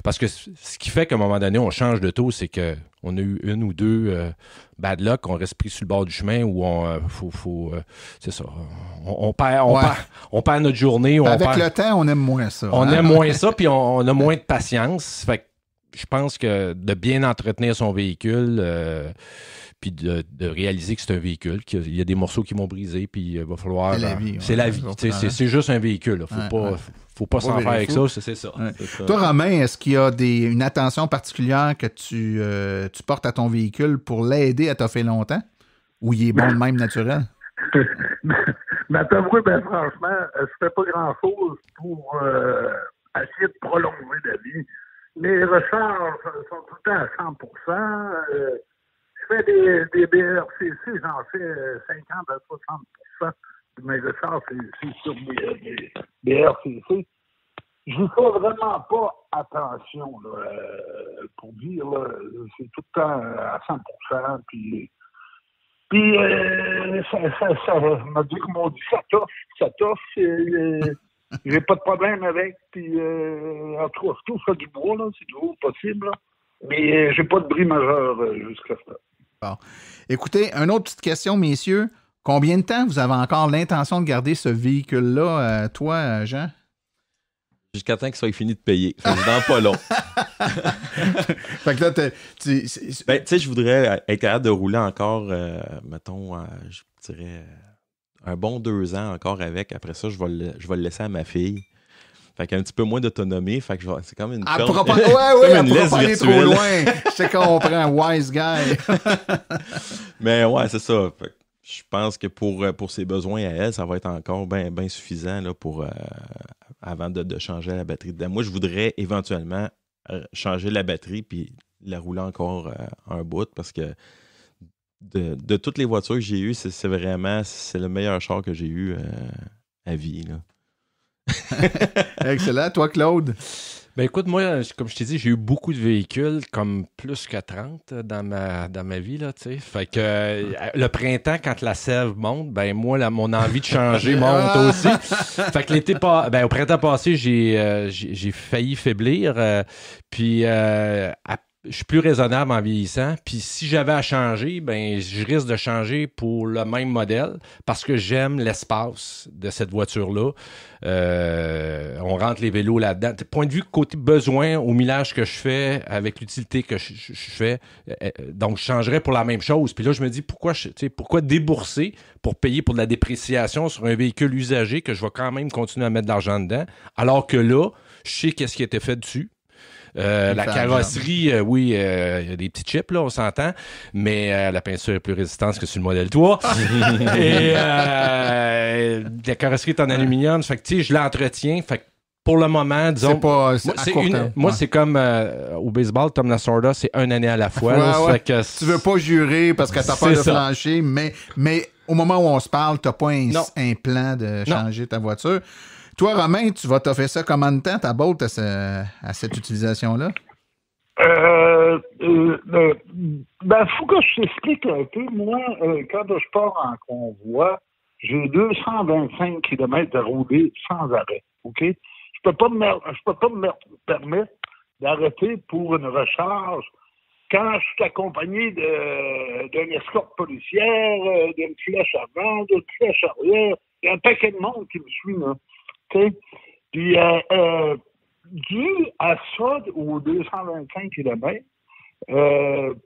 Parce que ce qui fait qu'à un moment donné, on change de taux, c'est que on a eu une ou deux bad luck, on reste pris sur le bord du chemin où c'est ça. On perd notre journée. Le temps, on aime moins ça. On aime moins ça, puis on a moins de patience. Fait que je pense que de bien entretenir son véhicule, puis de réaliser que c'est un véhicule, qu'il y a des morceaux qui vont briser, puis il va falloir... C'est la vie. C'est la vie. C'est juste un véhicule. Faut pas s'en faire avec ça, c'est ça. Ouais. C'est ça. Toi, Romain, est-ce qu'il y a une attention particulière que tu portes à ton véhicule pour l'aider à t'offrir longtemps? Ou il est bon de même naturel? T'avouer, franchement, je fais pas grand-chose pour essayer de prolonger la vie. mes recharges sont tout le temps à 100%. Je fais des BRCC, j'en fais 50 à 60% de mes recharges, c'est sur des BRCC. Je ne fais vraiment pas attention, là, pour dire, là, c'est tout le temps à 100%, puis ça m'a dit, comme on dit, ça toffe, j'ai pas de problème avec, puis en tout cas, je touche du bois, là, c'est toujours possible, là, mais j'ai pas de bris majeur jusqu'à ça. Bon. Écoutez, une autre petite question, messieurs. Combien de temps vous avez encore l'intention de garder ce véhicule-là, toi, Jean? Jusqu'à temps qu'il soit fini de payer. Fait que dans pas long. Fait que là, tu sais, je voudrais être capable de rouler encore, mettons, je dirais, un bon 2 ans encore avec. Après ça, je vais le laisser à ma fille. Fait qu'un petit peu moins d'autonomie. Fait que c'est comme une elle pourra pas aller trop loin. Je te comprends, wise guy. Mais ouais, c'est ça. Fait que je pense que pour ses besoins à elle, ça va être encore bien suffisant là, pour avant de changer la batterie dedans. Moi, je voudrais éventuellement changer la batterie puis la rouler encore un bout parce que de toutes les voitures que j'ai eues, c'est le meilleur char que j'ai eu à vie. Là. Excellent. Toi, Claude? Ben écoute, moi, comme je t'ai dit, j'ai eu beaucoup de véhicules, comme plus que 30 dans ma vie, là, tu sais. Fait que le printemps, quand la sève monte, ben moi, mon envie de changer monte aussi. Fait que au printemps passé, j'ai failli faiblir. Puis je suis plus raisonnable en vieillissant. Puis si j'avais à changer, ben je risque de changer pour le même modèle parce que j'aime l'espace de cette voiture-là. On rentre les vélos là-dedans. Point de vue côté besoin au millage que je fais avec l'utilité que je fais, donc je changerais pour la même chose. Puis là, je me dis pourquoi débourser pour payer pour de la dépréciation sur un véhicule usagé que je vais quand même continuer à mettre de l'argent dedans, alors que là, je sais qu'est-ce qui a été fait dessus. La carrosserie, oui, il y a des petits chips, là, on s'entend, mais la peinture est plus résistante que sur le modèle 3. Et la carrosserie est en aluminium, fait que, tu sais, je l'entretiens, fait que pour le moment, disons... C'est comme au baseball, Tom Lasorda, c'est 1 année à la fois. Ouais. Fait que tu veux pas jurer parce que t'as peur de flancher, mais au moment où on se parle, t'as pas un plan de changer ta voiture. Toi, Romain, tu vas t'offrir ça combien de temps, ta Bolt, à cette utilisation-là? Faut que je t'explique un peu. Moi, quand je pars en convoi, j'ai 225 km à rouler sans arrêt. OK? Je peux pas me permettre d'arrêter pour une recharge quand je suis accompagné d'une escorte policière, d'une flèche avant, d'une flèche arrière. Il y a un paquet de monde qui me suit, là. Okay. Puis, dû à ça, aux 225 km,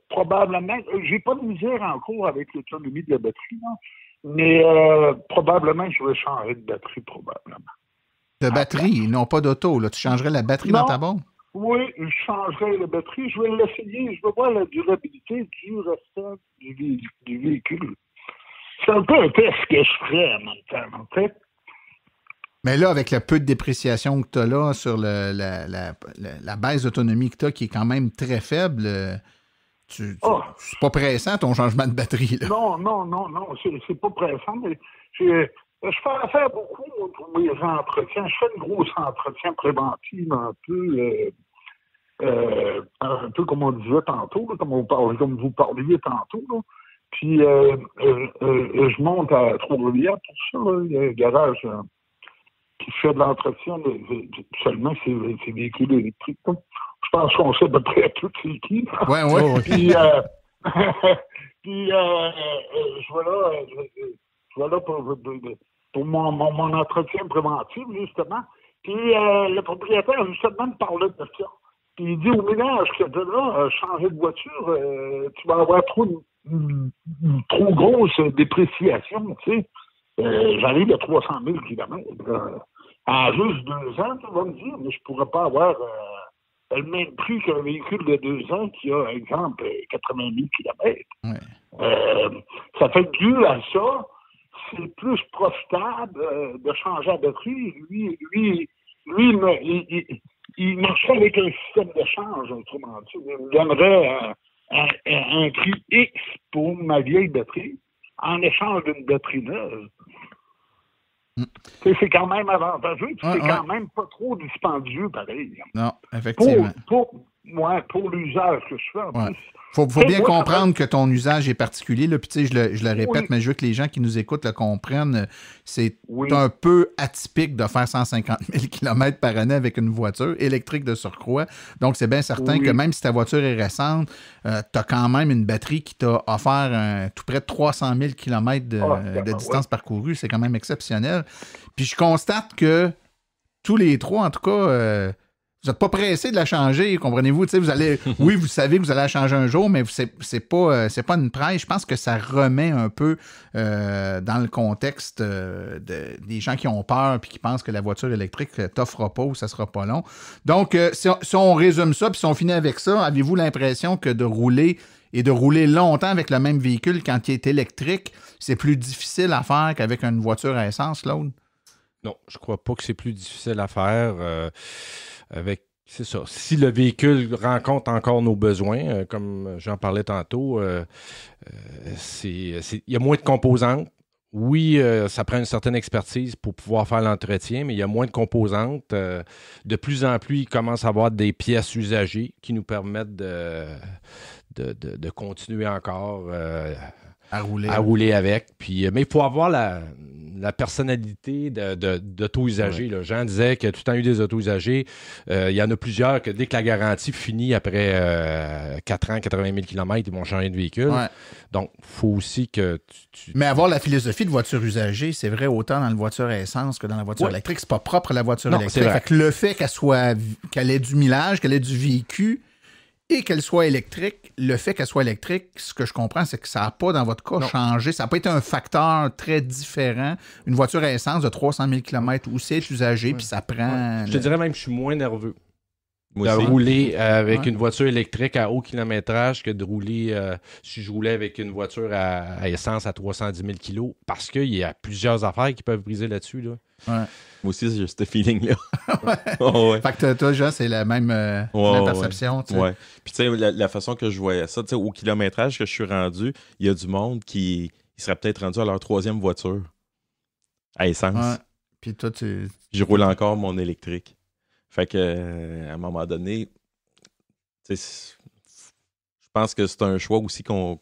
probablement, j'ai pas de misère en cours avec l'autonomie de la batterie, non? Mais probablement, je vais changer de batterie, probablement. De batterie, non pas d'auto, là. Tu changerais la batterie dans ta bombe? Oui, je changerais la batterie. Je vais l'essayer. Je vais voir la durabilité du restant du véhicule. C'est un peu un test que je ferais en même temps, en fait. Mais là, avec le peu de dépréciation que tu as là sur la baisse d'autonomie que tu as, qui est quand même très faible, c'est pas pressant ton changement de batterie. Là. Non, c'est pas pressant, mais je fais affaire beaucoup pour mes entretiens. Je fais une grosse entretien préventive un peu comme on disait tantôt, là, comme vous parliez tantôt. Là. Puis je monte à Trois-Rivières pour ça. Là. Il y a un garage qui fait de l'entretien seulement ces véhicules électriques. Je pense qu'on sait à peu près tout c'est qui. Ouais. Puis, je vais là pour mon entretien préventif, justement. Puis le propriétaire, justement, me parlait de ça. Puis il dit au ménage que de là, changer de voiture, tu vas avoir trop grosse dépréciation, tu sais. J'arrive à 300 000 km. En juste 2 ans, tu vas me dire, mais je ne pourrais pas avoir le même prix qu'un véhicule de 2 ans qui a, exemple, 80 000 km. Ouais. Ça fait que dû à ça, c'est plus profitable de changer la batterie. Lui, il marcherait avec un système d'échange, autrement dit. Il me donnerait un prix X pour ma vieille batterie en échange d'une batterie neuve. C'est quand même avantageux, puis c'est quand même pas trop dispendieux, pareil. Non, effectivement. Pour l'usage que je fais, en plus. Faut bien comprendre que ton usage est particulier. Là, puis tu sais, je le répète, mais je veux que les gens qui nous écoutent le comprennent. C'est un peu atypique de faire 150 000 km par année avec une voiture électrique de surcroît. Donc, c'est bien certain que même si ta voiture est récente, tu as quand même une batterie qui t'a offert tout près de 300 000 km de distance parcourue. C'est quand même exceptionnel. Puis je constate que tous les trois, en tout cas... vous n'êtes pas pressé de la changer, comprenez-vous? Vous allez, oui, vous savez que vous allez la changer un jour, mais c'est pas une presse. Je pense que ça remet un peu dans le contexte des gens qui ont peur et qui pensent que la voiture électrique t'offrira pas ou ça sera pas long. Donc, si on résume ça, puis si on finit avec ça, avez-vous l'impression que de rouler longtemps avec le même véhicule quand il est électrique, c'est plus difficile à faire qu'avec une voiture à essence, Claude? Non, je crois pas que c'est plus difficile à faire. C'est ça. Si le véhicule rencontre encore nos besoins, comme j'en parlais tantôt, il y a moins de composantes. Oui, ça prend une certaine expertise pour pouvoir faire l'entretien, mais il y a moins de composantes. De plus en plus, il commence à avoir des pièces usagées qui nous permettent de continuer encore à rouler avec. Puis, mais il faut avoir la personnalité d'auto-usagers. Ouais. Jean disait qu'il y a tout le temps eu des auto-usagers. Il y en a plusieurs que dès que la garantie finit après 4 ans, 80 000 km, ils vont changer de véhicule. Ouais. Donc, il faut aussi que Mais avoir la philosophie de voiture usagée, c'est vrai autant dans la voiture à essence que dans la voiture électrique. C'est pas propre à la voiture électrique. Fait que le fait qu'elle ait du millage, qu'elle ait du véhicule, et qu'elle soit électrique, le fait qu'elle soit électrique, ce que je comprends, c'est que ça n'a pas, dans votre cas, changé. Ça n'a pas été un facteur très différent. Une voiture à essence de 300 000 km où c'est usagé, puis ça prend... Je te dirais même que je suis moins nerveux de rouler avec une voiture électrique à haut kilométrage que de rouler si je roulais avec une voiture à essence à 310 000 kg, parce qu'il y a plusieurs affaires qui peuvent briser là-dessus. Là. Ouais. Moi aussi, j'ai ce feeling-là. Fait que toi, Jean, c'est la même perception. Oui. Puis, tu sais, la façon que je voyais ça, tu sais, au kilométrage que je suis rendu, il y a du monde qui serait peut-être rendu à leur 3e voiture à essence. Ouais. Puis toi, je roule encore mon électrique. Fait que, à un moment donné, tu sais, je pense que c'est un choix aussi qu'on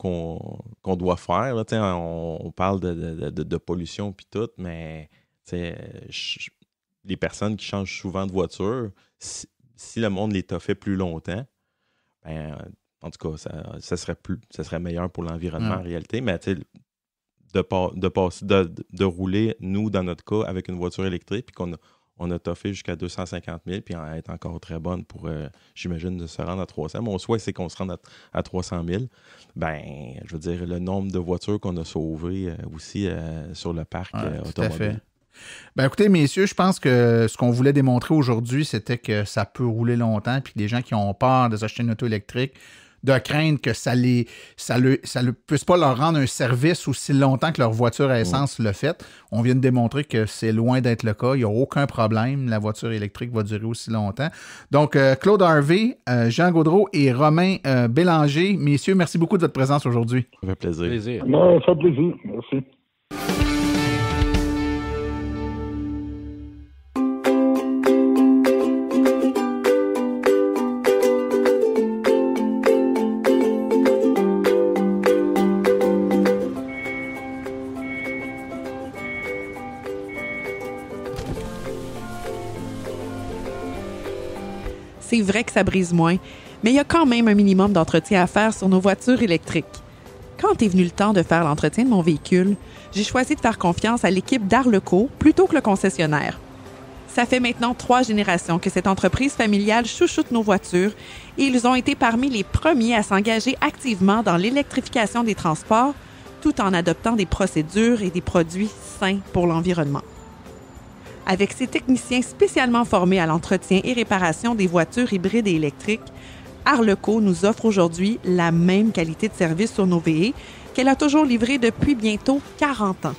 doit faire. Là, on parle de pollution puis tout, mais les personnes qui changent souvent de voiture, si le monde les a fait plus longtemps, ben, en tout cas, ça serait meilleur pour l'environnement en réalité. Mais de rouler, nous, dans notre cas, avec une voiture électrique, puis qu'on a toffé jusqu'à 250 000, puis elle est encore très bonne pour, j'imagine, de se rendre à 300. Mon souhait, c'est qu'on se rende à 300 000. Ben, je veux dire, le nombre de voitures qu'on a sauvées aussi sur le parc automobile. Tout à fait. Ben écoutez, messieurs, je pense que ce qu'on voulait démontrer aujourd'hui, c'était que ça peut rouler longtemps, puis que les gens qui ont peur de s'acheter une auto électrique, de craindre que ça ne puisse pas leur rendre un service aussi longtemps que leur voiture à essence le fait. On vient de démontrer que c'est loin d'être le cas. Il n'y a aucun problème. La voiture électrique va durer aussi longtemps. Donc, Claude Harvey, Jean Gaudreault et Romain Bélanger, messieurs, merci beaucoup de votre présence aujourd'hui. Ça fait plaisir. Ça fait plaisir. Merci. C'est vrai que ça brise moins, mais il y a quand même un minimum d'entretien à faire sur nos voitures électriques. Quand est venu le temps de faire l'entretien de mon véhicule, j'ai choisi de faire confiance à l'équipe d'Arleco plutôt que le concessionnaire. Ça fait maintenant 3 générations que cette entreprise familiale chouchoute nos voitures et ils ont été parmi les premiers à s'engager activement dans l'électrification des transports tout en adoptant des procédures et des produits sains pour l'environnement. Avec ses techniciens spécialement formés à l'entretien et réparation des voitures hybrides et électriques, Arleco nous offre aujourd'hui la même qualité de service sur nos VE qu'elle a toujours livré depuis bientôt 40 ans.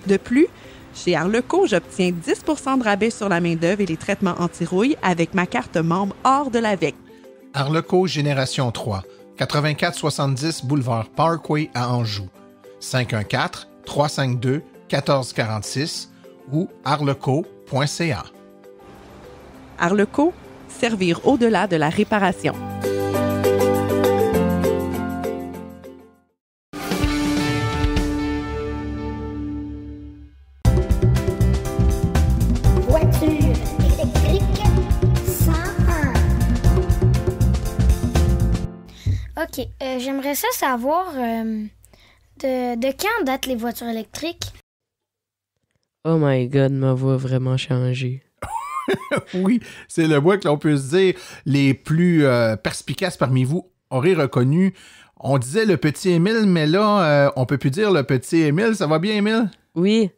De plus, Chez Arleco, j'obtiens 10 de rabais sur la main-d'œuvre et les traitements anti-rouille avec ma carte membre hors de l'AVEC. Arleco Génération 3, 8470 boulevard Parkway à Anjou. 514-352-1446 ou arleco.ca. Arleco, servir au-delà de la réparation. Voiture électrique 101. OK, j'aimerais ça savoir de quand datent les voitures électriques? Oh my God, ma voix a vraiment changé. Oui, c'est le mois que l'on peut se dire les plus perspicaces parmi vous auraient reconnu. On disait le petit Émile, mais là, on peut plus dire le petit Émile. Ça va bien, Émile? Oui.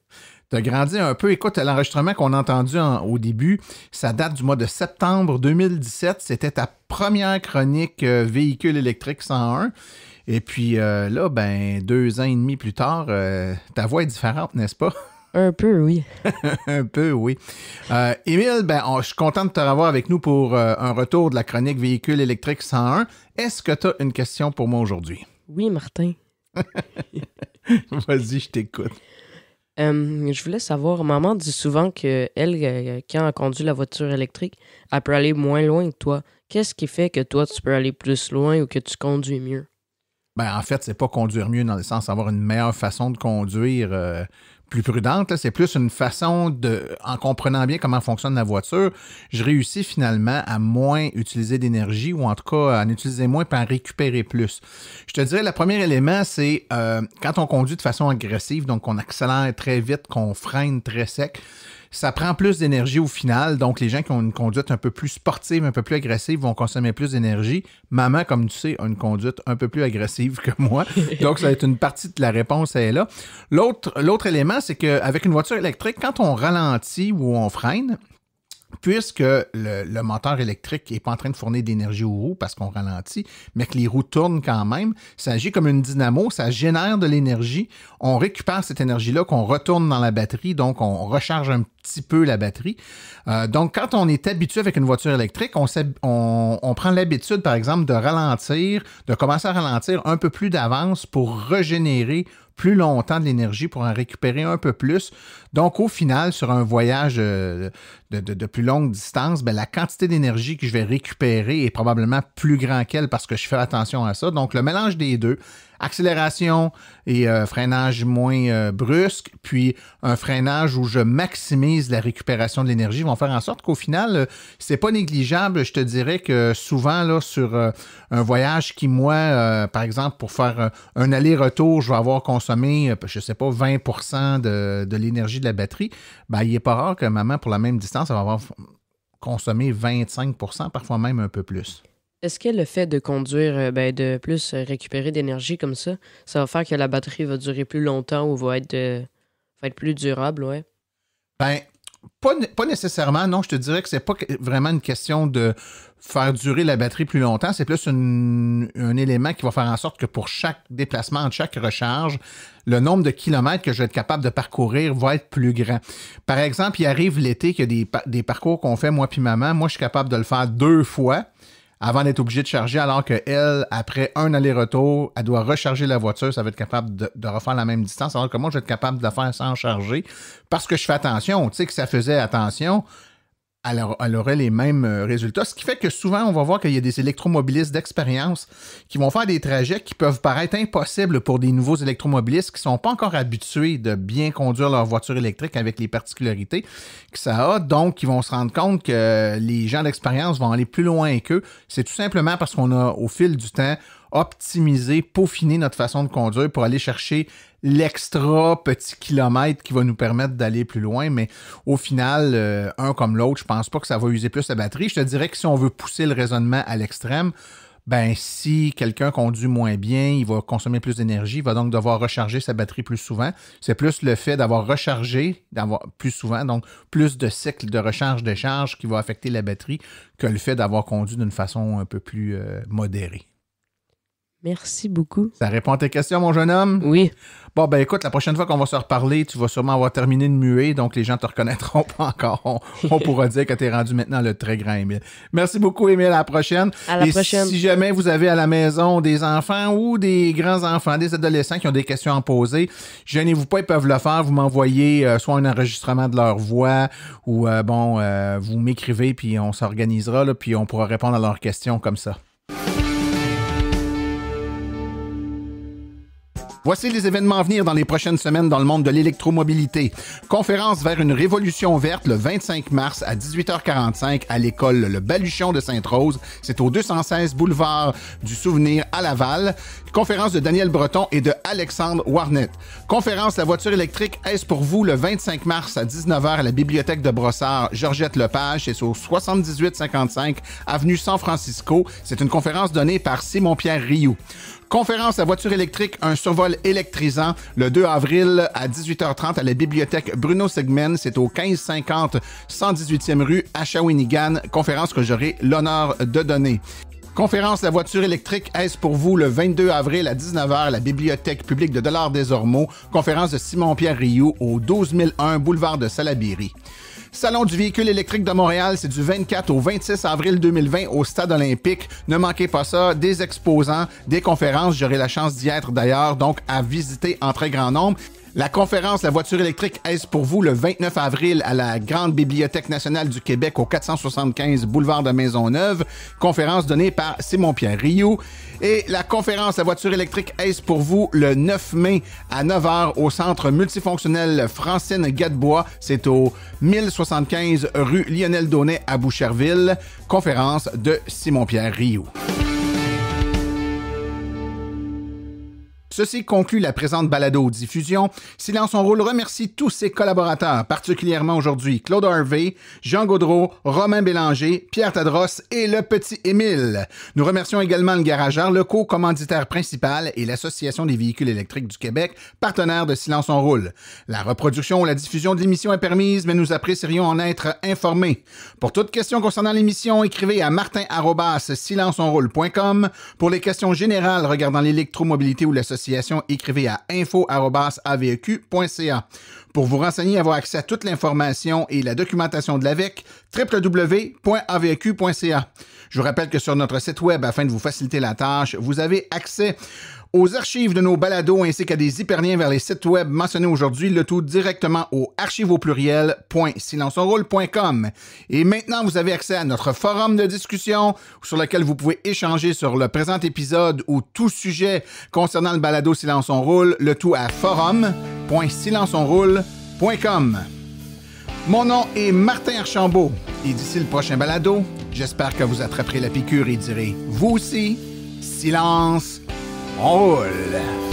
T'as grandi un peu. Écoute, l'enregistrement qu'on a entendu au début, ça date du mois de septembre 2017. C'était ta première chronique véhicule électrique 101. Et puis là, 2 ans et demi plus tard, ta voix est différente, n'est-ce pas? Un peu, oui. Un peu, oui. Émile, je suis content de te revoir avec nous pour un retour de la chronique véhicule électrique 101. Est-ce que tu as une question pour moi aujourd'hui? Oui, Martin. Vas-y, je t'écoute. Je voulais savoir, maman dit souvent que elle, quand elle conduit la voiture électrique, elle peut aller moins loin que toi. Qu'est-ce qui fait que toi, tu peux aller plus loin ou que tu conduis mieux? En fait, c'est pas conduire mieux dans le sens d'avoir une meilleure façon de conduire plus prudente. Là. C'est plus une façon en comprenant bien comment fonctionne la voiture, je réussis finalement à moins utiliser d'énergie ou en tout cas à en utiliser moins et à en récupérer plus. Je te dirais, le premier élément, c'est quand on conduit de façon agressive, donc qu'on accélère très vite, qu'on freine très sec, ça prend plus d'énergie au final. Donc, les gens qui ont une conduite un peu plus sportive, un peu plus agressive vont consommer plus d'énergie. Maman, comme tu sais, a une conduite un peu plus agressive que moi. Donc, ça va être une partie de la réponse, elle est là. L'autre élément, c'est qu'avec une voiture électrique, quand on ralentit ou on freine, puisque le moteur électrique n'est pas en train de fournir d'énergie aux roues parce qu'on ralentit, mais que les roues tournent quand même, ça agit comme une dynamo, ça génère de l'énergie. On récupère cette énergie-là qu'on retourne dans la batterie, donc on recharge un petit peu la batterie. Donc, quand on est habitué avec une voiture électrique, on prend l'habitude, par exemple, de ralentir, de commencer à ralentir un peu plus d'avance pour régénérer plus longtemps de l'énergie pour en récupérer un peu plus. Donc, au final, sur un voyage de plus longue distance, la quantité d'énergie que je vais récupérer est probablement plus grand qu'elle parce que je fais attention à ça. Donc, le mélange des deux, accélération et freinage moins brusque, puis un freinage où je maximise la récupération de l'énergie vont faire en sorte qu'au final, c'est pas négligeable. Je te dirais que souvent, là, sur un voyage qui, moi, par exemple, pour faire un aller-retour, je vais avoir consommé, je sais pas, 20% de l'énergie de la batterie, il n'est pas rare que maman, pour la même distance, elle va avoir consommé 25%, parfois même un peu plus. Est-ce que le fait de conduire, de plus récupérer d'énergie comme ça va faire que la batterie va durer plus longtemps ou va être plus durable, ouais? Pas nécessairement, non. Je te dirais que c'est pas vraiment une question de faire durer la batterie plus longtemps. C'est plus un élément qui va faire en sorte que pour chaque déplacement, entre chaque recharge, le nombre de kilomètres que je vais être capable de parcourir va être plus grand. Par exemple, il arrive l'été qu'il y a des parcours qu'on fait, moi puis maman. Moi, je suis capable de le faire 2 fois avant d'être obligé de charger, alors qu'elle, après un aller-retour, elle doit recharger la voiture, ça va être capable de refaire la même distance, alors que moi, je vais être capable de la faire sans charger, parce que je fais attention. Tu sais que ça faisait attention, elle aurait les mêmes résultats. Ce qui fait que souvent, on va voir qu'il y a des électromobilistes d'expérience qui vont faire des trajets qui peuvent paraître impossibles pour des nouveaux électromobilistes qui ne sont pas encore habitués de bien conduire leur voiture électrique avec les particularités que ça a. Donc, ils vont se rendre compte que les gens d'expérience vont aller plus loin qu'eux. C'est tout simplement parce qu'on a, au fil du temps, optimiser, peaufiner notre façon de conduire pour aller chercher l'extra petit kilomètre qui va nous permettre d'aller plus loin. Mais au final, un comme l'autre, je pense pas que ça va user plus la batterie. Je te dirais que si on veut pousser le raisonnement à l'extrême, si quelqu'un conduit moins bien, il va consommer plus d'énergie, il va donc devoir recharger sa batterie plus souvent. C'est plus le fait d'avoir rechargé, d'avoir plus souvent, donc plus de cycles de recharge-décharge qui va affecter la batterie que le fait d'avoir conduit d'une façon un peu plus modérée. Merci beaucoup. Ça répond à tes questions, mon jeune homme? Oui. Bon, ben écoute, la prochaine fois qu'on va se reparler, tu vas sûrement avoir terminé de muer, donc les gens te reconnaîtront pas encore. On pourra dire que tu es rendu maintenant le très grand Émile. Merci beaucoup, Émile. À la prochaine. À la prochaine. Si jamais vous avez à la maison des enfants ou des grands-enfants, des adolescents qui ont des questions à poser, gênez-vous pas, ils peuvent le faire. Vous m'envoyez soit un enregistrement de leur voix ou, vous m'écrivez, puis on s'organisera, là, puis on pourra répondre à leurs questions comme ça. Voici les événements à venir dans les prochaines semaines dans le monde de l'électromobilité. Conférence vers une révolution verte le 25 mars à 18h45 à l'école Le Baluchon de Sainte-Rose. C'est au 216 boulevard du Souvenir à Laval. Conférence de Daniel Breton et de Alexandre Warnett. Conférence La voiture électrique, est-ce pour vous le 25 mars à 19h à la bibliothèque de Brossard, Georgette Lepage. C'est au 7855 avenue San Francisco. C'est une conférence donnée par Simon-Pierre Rioux. Conférence La voiture électrique, un survol électrisant, le 2 avril à 18h30 à la bibliothèque Bruno Segmen. C'est au 1550 118e rue à Shawinigan. Conférence que j'aurai l'honneur de donner. Conférence La voiture électrique, est-ce pour vous le 22 avril à 19h à la bibliothèque publique de Dollard-des-Ormeaux. Conférence de Simon-Pierre Rioux au 12001 boulevard de Salaberry. Salon du véhicule électrique de Montréal, c'est du 24 au 26 avril 2020 au Stade olympique. Ne manquez pas ça, des exposants, des conférences, j'aurai la chance d'y être d'ailleurs, donc à visiter en très grand nombre. La conférence La voiture électrique, est-ce pour vous le 29 avril à la Grande Bibliothèque nationale du Québec au 475 boulevard de Maisonneuve. Conférence donnée par Simon-Pierre Rioux. Et la conférence La voiture électrique, est-ce pour vous le 9 mai à 9h au centre multifonctionnel Francine Gadebois. C'est au 1075 rue Lionel Daunet à Boucherville. Conférence de Simon-Pierre Rioux. Ceci conclut la présente balado-diffusion. Silence on roule remercie tous ses collaborateurs, particulièrement aujourd'hui Claude Harvey, Jean Gaudreau, Romain Bélanger, Pierre Tadros et le petit Émile. Nous remercions également le Garage Arleco, commanditaire principal, et l'Association des véhicules électriques du Québec, partenaire de Silence on roule. La reproduction ou la diffusion de l'émission est permise, mais nous apprécierions en être informés. Pour toute question concernant l'émission, écrivez à martin@silenceonroule.com. Pour les questions générales regardant l'électromobilité ou l'association, écrivez à info@aveq.ca. Pour vous renseigner et avoir accès à toute l'information et la documentation de l'AVEQ, www.aveq.ca. Je vous rappelle que sur notre site web, afin de vous faciliter la tâche, vous avez accès aux archives de nos balados ainsi qu'à des hyperliens vers les sites web mentionnés aujourd'hui, le tout directement au archive-au-pluriel.silenceonroule.com. Et maintenant, vous avez accès à notre forum de discussion sur lequel vous pouvez échanger sur le présent épisode ou tout sujet concernant le balado Silence on roule, le tout à forum.silenceonroule.com. Mon nom est Martin Archambault et d'ici le prochain balado, j'espère que vous attraperez la piqûre et direz, vous aussi, silence, on roule.